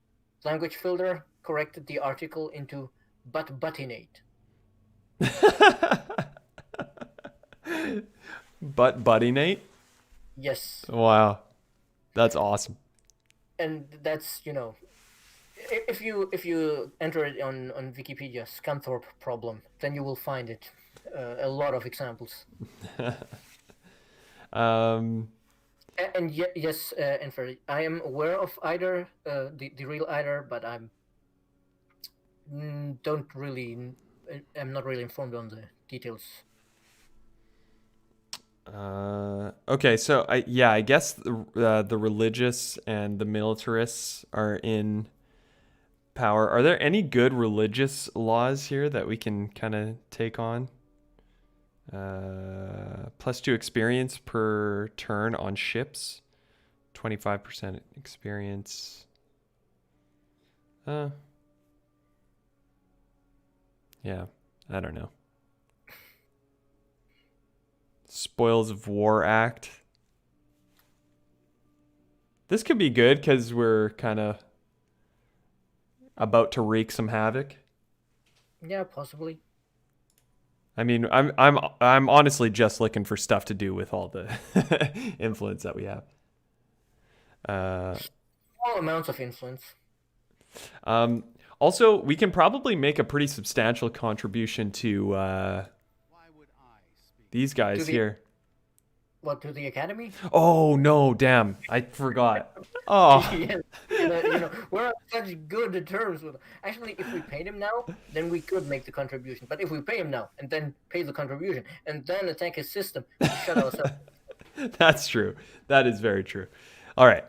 S2: language filter corrected the article into buttinate.
S1: But Buddy Nate?
S2: Yes,
S1: Wow. That's awesome.
S2: and that's if you enter it on Wikipedia, Scunthorpe problem, then you will find it a lot of examples.
S1: Um,
S2: And yes, Enfer, I am aware of either the real either, but don't really I'm not really informed on the details.
S1: okay, so I guess the religious and the militarists are in power. Are there any good religious laws here that we can kind of take on? +2 experience per turn on ships. 25% experience. Yeah, I don't know. Spoils of War Act. This could be good because we're kind of about to wreak some havoc.
S2: Yeah, possibly.
S1: I mean, I'm honestly just looking for stuff to do with all the influence that we have.
S2: Small amounts of influence.
S1: Also, we can probably make a pretty substantial contribution to these guys here.
S2: What, to the academy?
S1: Oh no, damn! I forgot. Oh,
S2: Yeah, we're on such good terms with. Actually, if we paid him now, then we could make the contribution. But if we pay him now and then pay the contribution and then attack his system, we shut ourselves.
S1: that's true. That is very true. All right,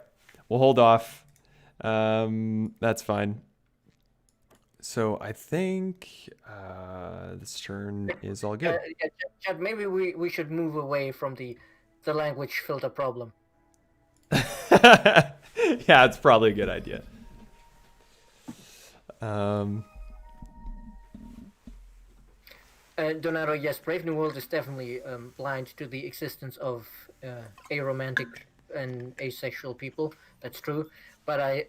S1: we'll hold off. That's fine. So I think this turn is all good.
S2: Chad, maybe we should move away from the language filter problem.
S1: Yeah, it's probably a good idea.
S2: Donato, yes, Brave New World is definitely blind to the existence of aromantic and asexual people. That's true, but I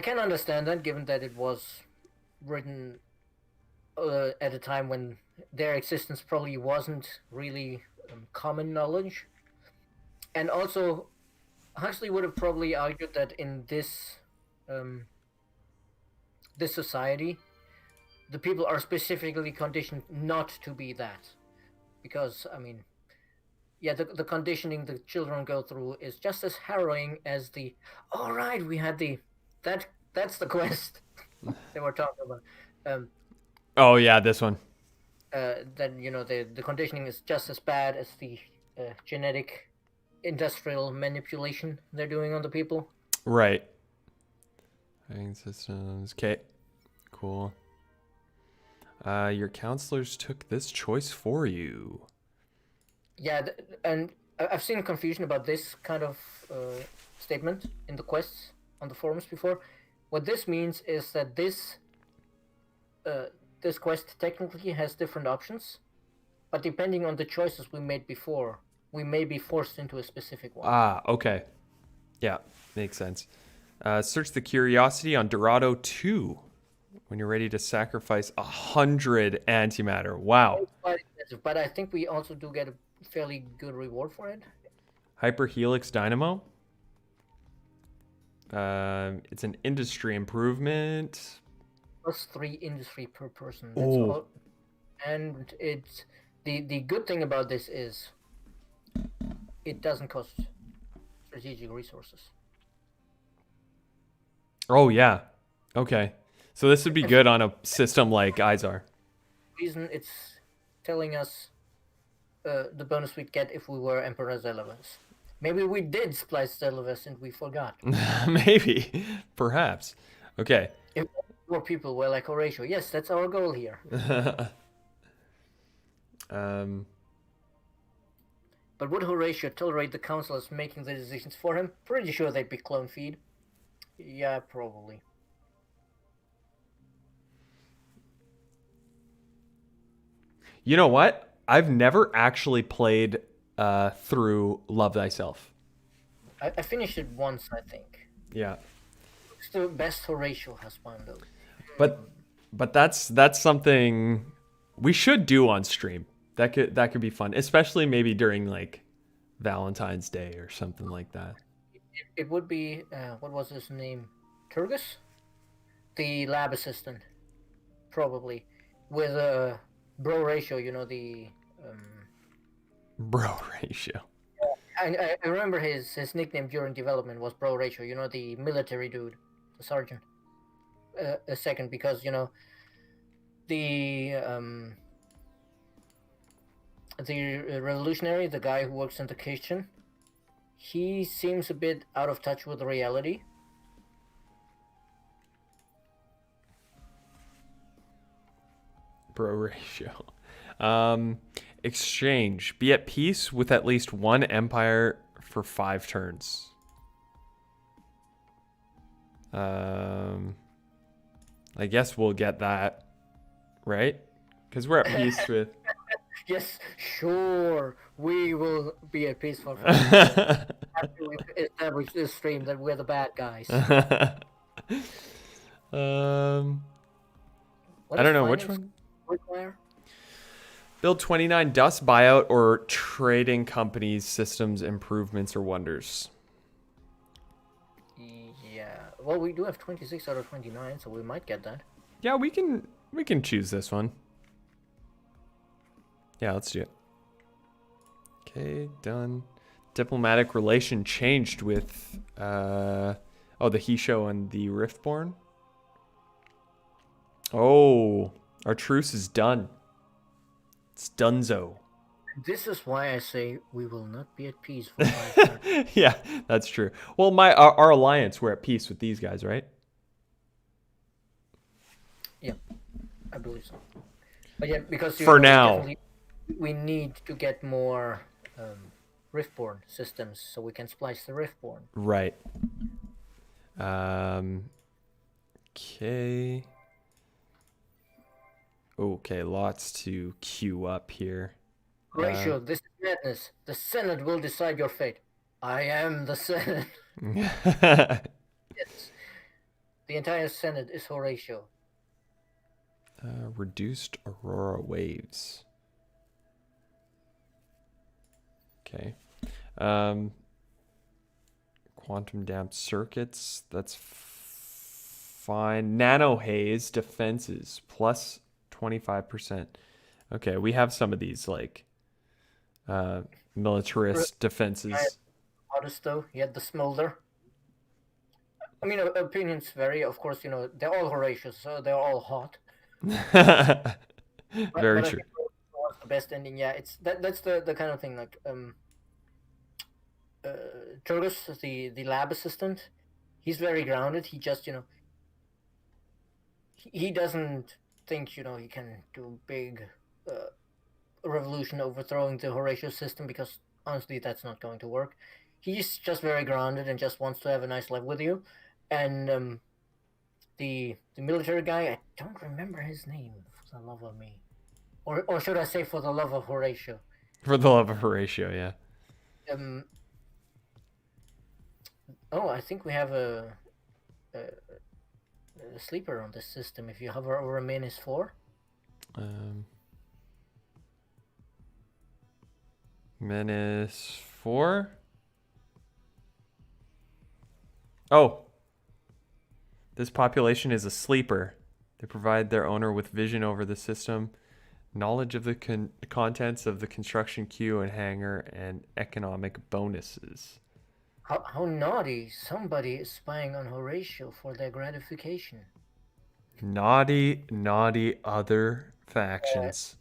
S2: can understand that, given that it was written at a time when their existence probably wasn't really common knowledge. And also, Huxley would have probably argued that in this this society, the people are specifically conditioned not to be that, because I mean, yeah, the conditioning the children go through is just as harrowing as the. All right, we had the that's the quest they were talking about.
S1: Oh yeah, this one.
S2: Then the conditioning is just as bad as the genetic industrial manipulation they're doing on the people.
S1: Right. Systems. Okay. Cool. Your counselors took this choice for you.
S2: Yeah, and I've seen confusion about this kind of statement in the quests on the forums before. What this means is that this quest technically has different options, but depending on the choices we made before, we may be forced into a specific one.
S1: Ah, okay. Yeah, makes sense. Search the curiosity on Dorado 2 when you're ready to sacrifice 100 antimatter. Wow.
S2: It's quite expensive, but I think we also do get a fairly good reward for it.
S1: Hyperhelix Dynamo. It's an industry improvement.
S2: +3 industry per person.
S1: That's all.
S2: And it's the good thing about this is it doesn't cost strategic resources.
S1: Oh yeah. Okay. So this would be good on a system like Izar.
S2: Reason it's telling us the bonus we'd get if we were Emperor Zelovus. Maybe we did splice Zelovus and we forgot.
S1: Maybe. Perhaps. Okay.
S2: If more people were like Horatio. Yes, that's our goal here. But would Horatio tolerate the councilors making the decisions for him? Pretty sure they'd be clone feed. Yeah, probably.
S1: You know what? I've never actually played through Love Thyself.
S2: I finished it once, I think.
S1: Yeah.
S2: It's the best Horatio has found though.
S1: But that's something we should do on stream. That could be fun, especially maybe during like Valentine's Day or something like that.
S2: It would be what was his name? Turgus? The lab assistant. Probably. With Bro Ratio, the
S1: Bro Ratio.
S2: I remember his nickname during development was Bro Ratio, the military dude, the sergeant. A second, because the revolutionary, the guy who works in the kitchen, he seems a bit out of touch with reality.
S1: bro ratio. Exchange. Be at peace with at least one empire for 5 turns. I guess we'll get that, right? Because we're at peace with.
S2: Yes, sure. We will be at peace for 5 turns after we establish this stream that we're the bad guys. What
S1: I
S2: does
S1: don't know which
S2: finance
S1: one.
S2: require?
S1: Build 29 dust buyout or trading companies systems improvements or wonders.
S2: Yeah. Well, we do have 26 out of 29, so we might get that.
S1: Yeah, we can choose this one. Yeah, let's do it. Okay, done. Diplomatic relation changed with the Hisho and the Riftborn. Oh, our truce is done. It's donezo.
S2: This is why I say we will not be at peace for 5 turns.
S1: Yeah, that's true. Well, our alliance, we're at peace with these guys, right?
S2: Yeah, I believe so. But yeah, because
S1: For now,
S2: we need to get more Riftborn systems so we can splice the Riftborn.
S1: right. Okay. Okay, lots to queue up here.
S2: Horatio, this is madness. The Senate will decide your fate. I am the Senate. Yes. The entire Senate is Horatio.
S1: Reduced aurora waves. Okay. Quantum damped circuits. That's fine. Nano haze defenses plus 25%. Okay, we have some of these like militarist defenses.
S2: Hottest though, he had the smolder. I mean, opinions vary. Of course, they're all Horatio, so they're all hot.
S1: Very
S2: but
S1: true.
S2: What's the best ending? Yeah, that's the kind of thing like Turgus, the lab assistant. He's very grounded. He just he doesn't think he can do big revolution overthrowing the Horatio system, because honestly that's not going to work. He's just very grounded and just wants to have a nice life with you. And the military guy, I don't remember his name for the love of me, or should I say for the love of Horatio?
S1: For the love of Horatio, yeah.
S2: Oh, I think we have a sleeper on this system. If you hover over Menace 4.
S1: Menace 4. Oh. This population is a sleeper. They provide their owner with vision over the system, knowledge of the contents of the construction queue and hangar, and economic bonuses.
S2: How naughty. Somebody is spying on Horatio for their gratification.
S1: Naughty other factions.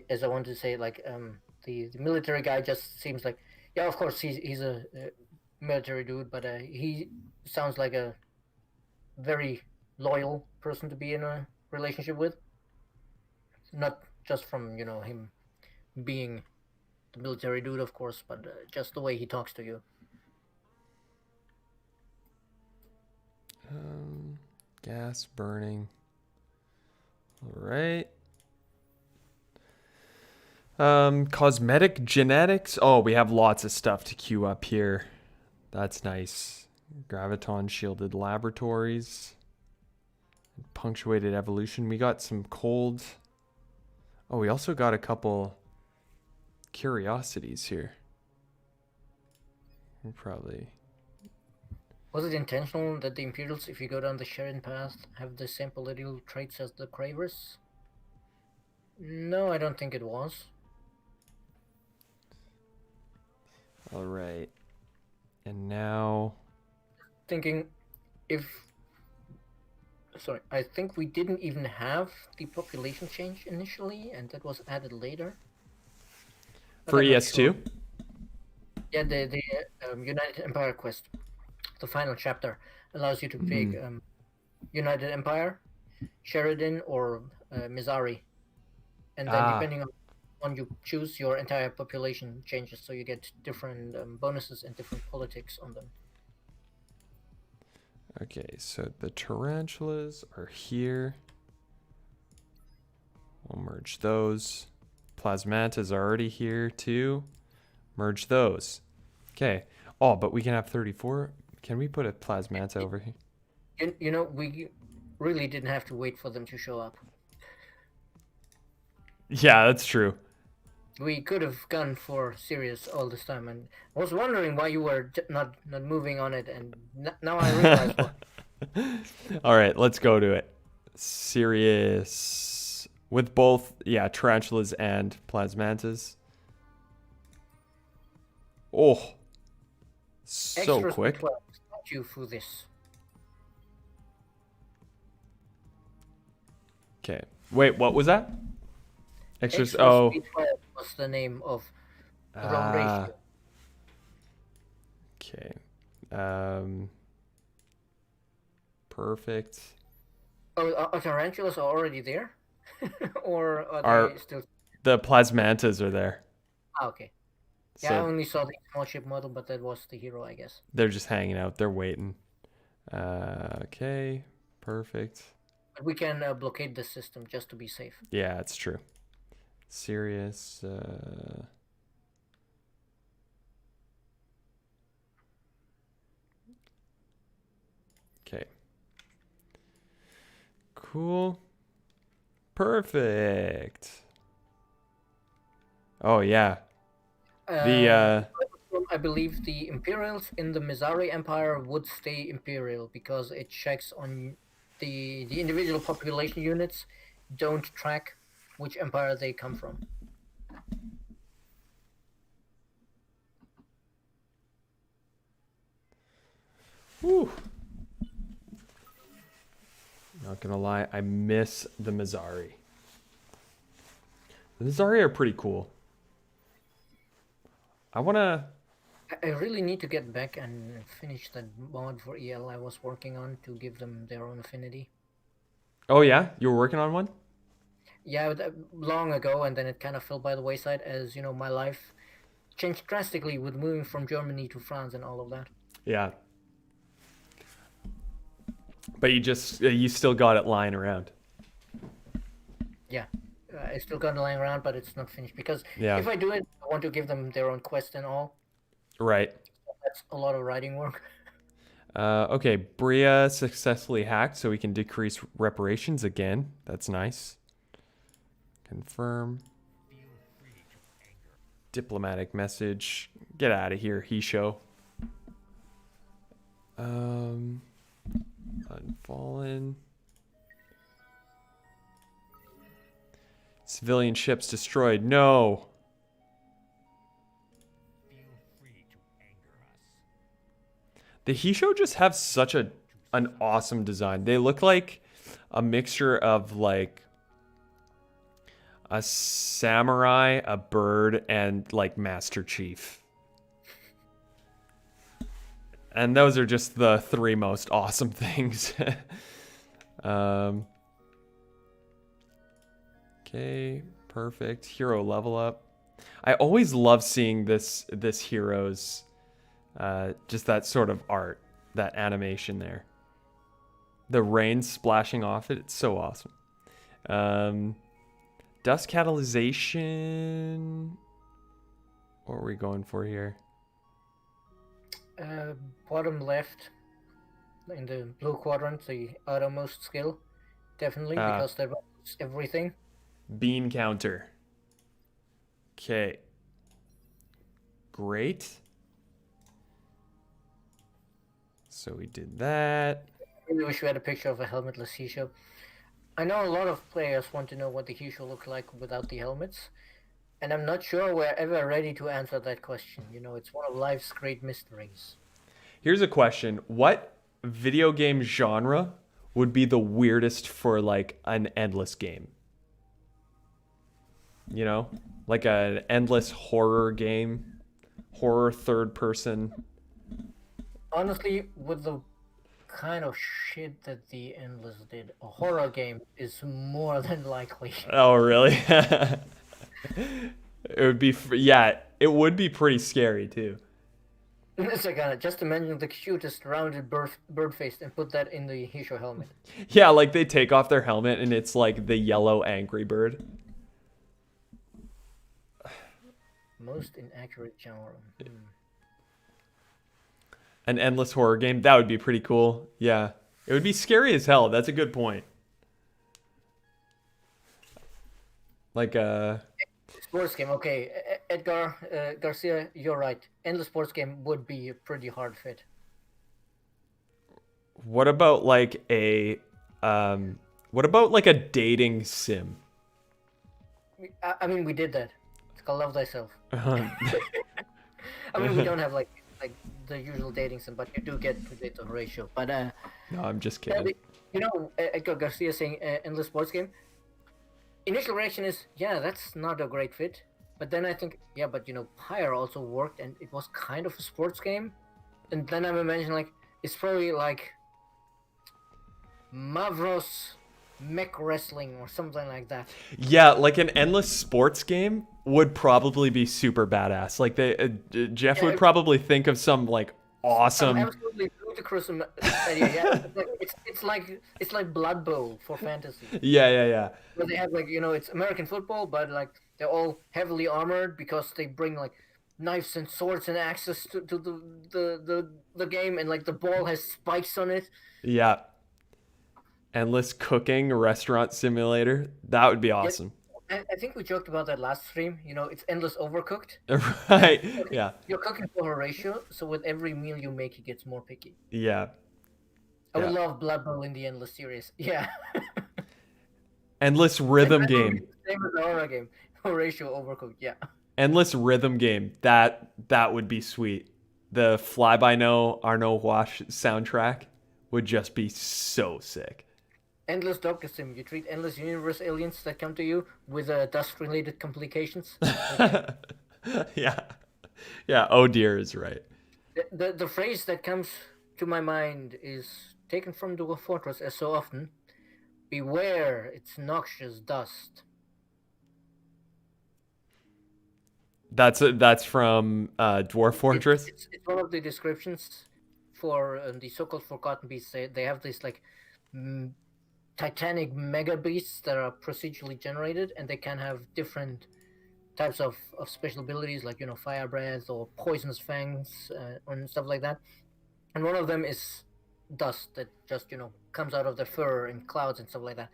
S2: As I want to say, like the military guy just seems like, yeah, of course he's a military dude, but he sounds like a very loyal person to be in a relationship with. Not just from him being the military dude, of course, but just the way he talks to you.
S1: Gas burning. All right. Cosmetic genetics. Oh, we have lots of stuff to queue up here. That's nice. Graviton shielded laboratories. Punctuated evolution. We got some cold. Oh, we also got a couple curiosities here. We'll probably.
S2: Was it intentional that the Imperials, if you go down the Sheridan path, have the same political traits as the Cravers? No, I don't think it was.
S1: All right. And now...
S2: Thinking I think we didn't even have the population change initially, and that was added later.
S1: For ES2? Sure.
S2: Yeah, the United Empire quest. The final chapter allows you to pick United Empire, Sheridan, or Mizari and then
S1: Ah,
S2: depending on one you choose, your entire population changes, so you get different bonuses and different politics on them.
S1: okay. So the tarantulas are here. We'll merge those. Plasmantas are already here too. Merge those. Okay. Oh, but we can have 34. Can we put a plasmanta over here?
S2: You know, we really didn't have to wait for them to show up.
S1: Yeah, that's true.
S2: We could have gone for Sirius all this time, and I was wondering why you were not moving on it, and now I realize why.
S1: All right, let's go to it. Serious with both, yeah, tarantulas and plasmantas. Oh, so
S2: Extras
S1: quick.
S2: 12. Thank you for this.
S1: Okay. Wait, what was that? Extras.
S2: Extras
S1: Oh.
S2: B12 was the name of
S1: Ah.
S2: Horatio.
S1: Okay. Perfect.
S2: Oh, are tarantulas already there? Or are
S1: Our
S2: they still...
S1: the plasmantas are there.
S2: Ah, okay. Yeah, I
S1: So
S2: only saw the small ship model, but that was the hero, I guess.
S1: they're just hanging out. They're waiting. Okay. Perfect.
S2: But we can blockade the system just to be safe.
S1: Yeah, it's true. Serious. Okay. Cool. Perfect. Oh yeah. The
S2: I believe the Imperials in the Mizari Empire would stay Imperial because it checks on the individual population units don't track which empire they come from.
S1: whew. Not gonna lie, I miss the Mizari. The Mizari are pretty cool. I wanna.
S2: I really need to get back and finish that mod for EL I was working on to give them their own affinity.
S1: Oh yeah, you were working on one.
S2: Yeah, long ago, and then it kind of fell by the wayside as, you know, my life changed drastically with moving from Germany to France and all of that.
S1: Yeah. But you still got it lying around.
S2: Yeah, I still got it lying around, but it's not finished because
S1: Yeah.
S2: if I do it, I want to give them their own quest and all.
S1: Right.
S2: That's a lot of writing work.
S1: Okay, Bria successfully hacked, so we can decrease reparations again. That's nice. Confirm. Diplomatic message. Get out of here, he show. Unfallen. Civilian ships destroyed. No. The Hisho just have such an awesome design. They look like a mixture of like a samurai, a bird, and like Master Chief. And those are just the three most awesome things. Okay, perfect. Hero level up. I always love seeing this hero's just that sort of art, that animation there. The rain splashing off it, it's so awesome. Dust catalyzation. What are we going for here?
S2: Bottom left in the blue quadrant, the outermost skill, definitely, because that runs everything.
S1: Bean counter. Okay. Great. So we did that.
S2: I really wish we had a picture of a helmetless Hisho. I know a lot of players want to know what the Hisho look like without the helmets, and I'm not sure we're ever ready to answer that question. You know, it's one of life's great mysteries.
S1: Here's a question. What video game genre would be the weirdest for like an endless game? You know? Like an endless horror game? Horror third person?
S2: Honestly, with the kind of shit that the Endless did, a horror game is more than likely.
S1: Oh, really? It would be, yeah, it would be pretty scary too.
S2: It's like just imagine the cutest rounded bird face and put that in the Hisho helmet.
S1: Yeah, like they take off their helmet and it's like the yellow Angry Bird.
S2: Most inaccurate genre.
S1: An endless horror game, that would be pretty cool. Yeah. It would be scary as hell. That's a good point. Like
S2: Sports game. Okay, Edgar Garcia, you're right. Endless sports game would be a pretty hard fit.
S1: what about like a what about like a dating sim?
S2: I mean, we did that. It's called Love Thyself.
S1: Uh-huh.
S2: I mean, we don't have like the usual dating sim, but you do get to date the Horatio. But
S1: No, I'm just
S2: yeah,
S1: kidding.
S2: you know, Edgar Garcia saying endless sports game. Initial reaction is, yeah, that's not a great fit. But then I think, yeah, but you know, Pyre also worked, and it was kind of a sports game. And then I'm imagining like it's probably like Mavros mech wrestling or something like that.
S1: Yeah, like an endless sports game would probably be super badass. Like they Jeff
S2: Yeah,
S1: would probably think of some like
S2: some
S1: awesome.
S2: absolutely ludicrous idea. Yeah, it's like Blood Bowl for fantasy,
S1: Yeah, yeah, yeah.
S2: where they have like you know it's American football, but like they're all heavily armored because they bring like knives and swords and axes to the game, and like the ball has spikes on it.
S1: Yeah. Endless cooking restaurant simulator. That would be
S2: Yeah,
S1: awesome.
S2: I think we joked about that last stream. You know, it's endless overcooked.
S1: Right.
S2: Okay,
S1: Yeah.
S2: you're cooking for Horatio, so with every meal you make, he gets more picky.
S1: Yeah.
S2: I would
S1: Yeah.
S2: love Blood Bowl in the endless series. Yeah.
S1: Endless
S2: Same
S1: rhythm
S2: as
S1: game.
S2: same as the horror game. Horatio overcooked. Yeah.
S1: Endless rhythm game. That would be sweet. The Fly By No Arno Wash soundtrack would just be so sick.
S2: Endless Doctor Sim. You treat endless universe aliens that come to you with dust-related complications. Okay.
S1: Yeah. Yeah, oh dear is right.
S2: The phrase that comes to my mind is taken from the Fortress as so often. Beware, it's noxious dust.
S1: That's from Dwarf Fortress.
S2: It's one of the descriptions for the so-called forgotten beasts. They have this like mm, titanic mega beasts that are procedurally generated, and they can have different types of special abilities, like you know fire breath or poisonous fangs and stuff like that. And one of them is dust that just you know comes out of their fur and clouds and stuff like that.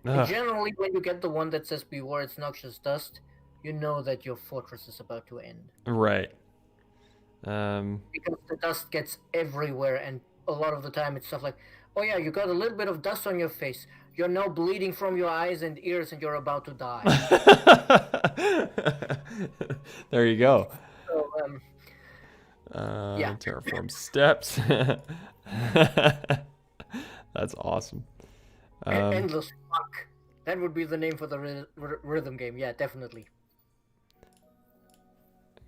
S2: And
S1: Ugh,
S2: generally, when you get the one that says "Beware, it's noxious dust," you know that your fortress is about to end
S1: right. Um,
S2: because the dust gets everywhere, and a lot of the time it's stuff like, "Oh yeah, you got a little bit of dust on your face. You're now bleeding from your eyes and ears, and you're about to die."
S1: there you go.
S2: So yeah,
S1: Terraform steps. That's awesome. Um,
S2: endless fuck. That would be the name for the rhythm game. Yeah, definitely.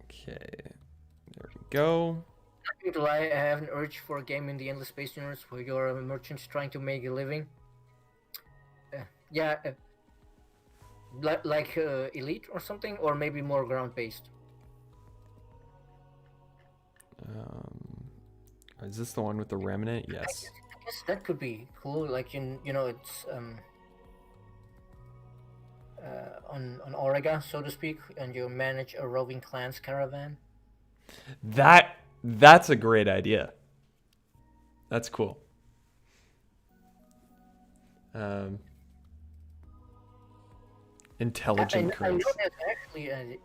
S1: okay, there we go.
S2: Do I have an urge for a game in the endless space universe where you're a merchant trying to make a living? Yeah, like Elite or something, or maybe more ground-based.
S1: Um, is this the one with the remnant? Yes.
S2: I guess that could be cool. Like you know, it's on Auriga, so to speak, and you manage a roving clans caravan.
S1: That's a great idea. That's cool. Um, intelligent
S2: I know
S1: Chris.
S2: there's actually a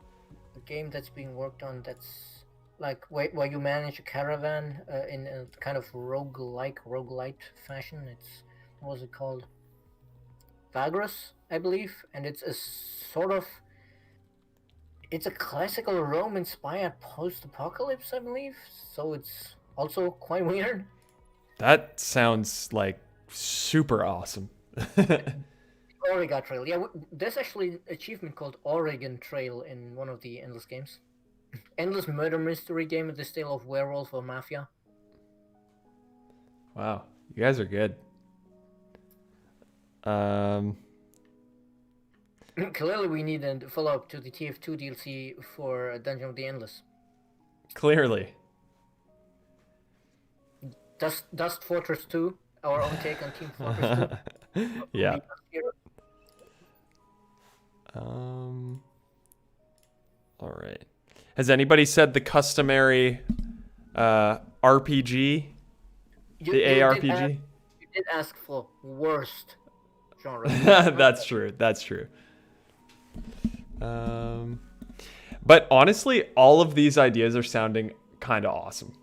S2: game that's being worked on that's like where you manage a caravan in a kind of roguelite fashion. It's what was it called? Vagrus, I believe, and it's a sort of it's a classical Rome inspired post-apocalypse, I believe. So it's also quite weird.
S1: That sounds like super awesome.
S2: Oregon Trail. Yeah, there's actually an achievement called Oregon Trail in one of the Endless games. Endless murder mystery game in the style of Werewolf or Mafia.
S1: Wow. You guys are good.
S2: Clearly, we need a follow-up to the TF2 DLC for Dungeon of the Endless.
S1: Clearly.
S2: Dust Fortress 2, our own take on Team Fortress 2.
S1: Yeah. All right. Has anybody said the customary RPG? The ARPG?
S2: You did ask for worst genre.
S1: That's true. That's true. But honestly, all of these ideas are sounding kind of awesome.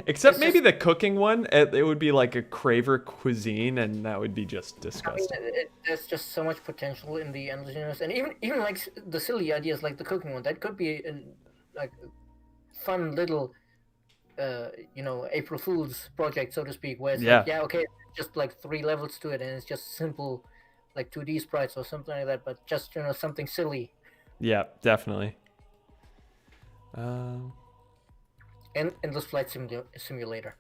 S1: Except maybe the cooking one. It would be like a Craver cuisine, and that would be just disgusting.
S2: I mean, there's just so much potential in the endless universe, and even like the silly ideas like the cooking one, that could be like fun little, April Fool's project, so to speak, where it's like, okay, just like 3 levels to it, and it's just simple, like 2D sprites or something like that, but just something silly.
S1: Yeah, definitely.
S2: And Endless Flight Simulator.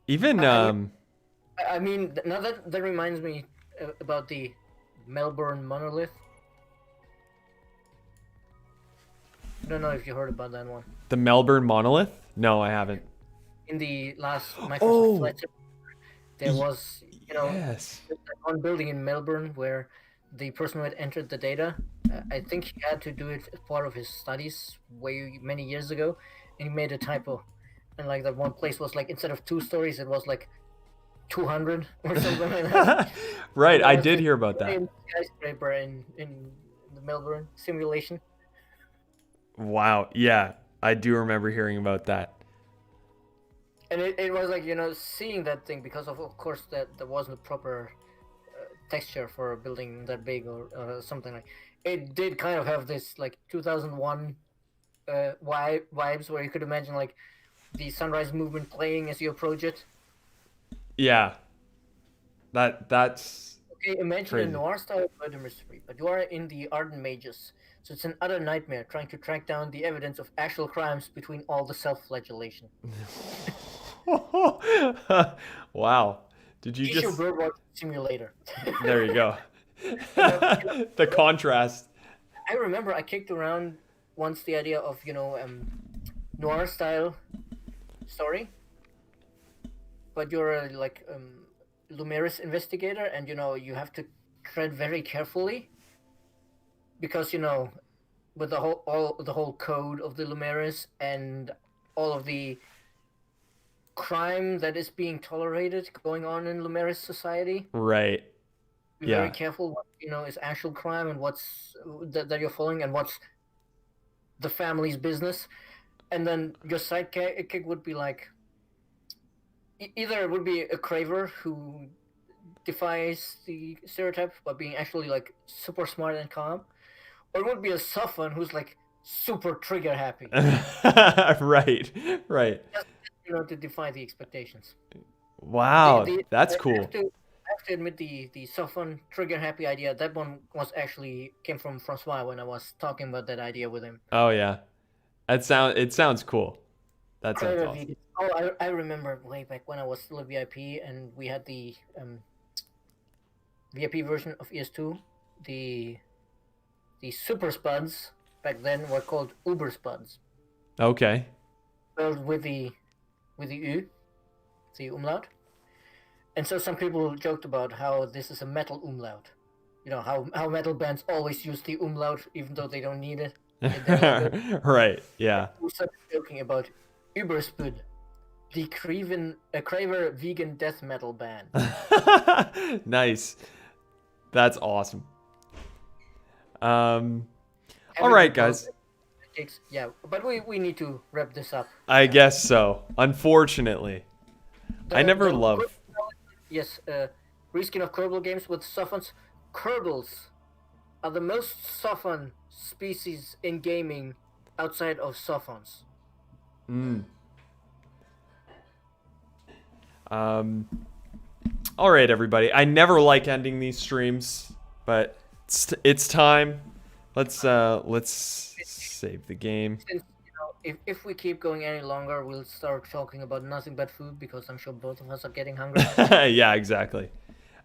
S1: Even
S2: I mean, now that reminds me about the Melbourne monolith. I don't know if you heard about that one.
S1: The Melbourne monolith? No, I haven't.
S2: In the last Microsoft Flight Simulator, there was,
S1: yes,
S2: one building in Melbourne where the person who had entered the data, I think he had to do it as part of his studies many years ago, and he made a typo. And like that one place was like, instead of 2 stories, it was like 200 or something like that.
S1: Right, I did hear about that.
S2: Skyscraper in the Melbourne simulation.
S1: Wow, yeah, I do remember hearing about that.
S2: And it was like, seeing that thing, because of course that there wasn't a proper texture for a building that big or something like. It did kind of have this like 2001 vibes, where you could imagine like the sunrise movement playing as you approach it.
S1: Yeah, that's
S2: okay. Imagine
S1: crazy.
S2: a noir-style murder mystery, but you are in the Arden Mages, so it's an utter nightmare trying to track down the evidence of actual crimes between all the self-flagellation.
S1: Wow. Did you just
S2: Birdwatch Simulator?
S1: There you go. The contrast.
S2: I remember I kicked around once the idea of noir style story, but you're a Lumeris investigator, and you have to tread very carefully, because with the whole code of the Lumeris and all of the crime that is being tolerated going on in Lumeris society.
S1: Right.
S2: Be very careful what is actual crime and what's that you're following, and what's the family's business. And then your sidekick would be like, either it would be a Craver who defies the stereotype by being actually like super smart and calm, or it would be a Sophon who's like super trigger happy.
S1: Right.
S2: Just, to defy the expectations.
S1: Wow, that's cool.
S2: I have to admit the Sophon trigger happy idea, that one came from Francois when I was talking about that idea with him.
S1: Oh yeah, it sounds cool. That sounds awesome.
S2: Oh, I remember way back when I was still a VIP, and we had the VIP version of ES2. The Super Spuds back then were called Uber Spuds.
S1: Okay.
S2: Spelled with the U, the umlaut. And so some people joked about how this is a metal umlaut. How metal bands always use the umlaut even though they don't need it.
S1: Right, yeah.
S2: We started joking about Überspud, the Craver vegan death metal band.
S1: Nice. That's awesome. All right, guys.
S2: Yeah, but we need to wrap this up.
S1: I guess so. Unfortunately, I never love.
S2: Yes, reskin of Kerbal games with Sophons. Kerbals are the most Sophon species in gaming outside of Sophons.
S1: All right, everybody. I never like ending these streams, but it's time. Let's save the game.
S2: Since if we keep going any longer, we'll start talking about nothing but food because I'm sure both of us are getting hungry.
S1: Yeah, exactly.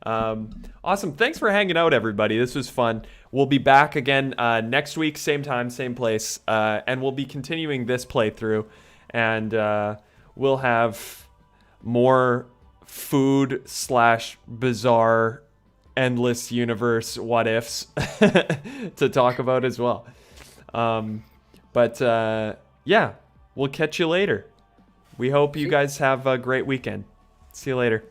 S1: Awesome. Thanks for hanging out, everybody. This was fun. We'll be back again next week, same time, same place, and we'll be continuing this playthrough, and we'll have more food slash bizarre endless universe what ifs to talk about as well. But yeah, we'll catch you later. We hope you guys have a great weekend. See you later.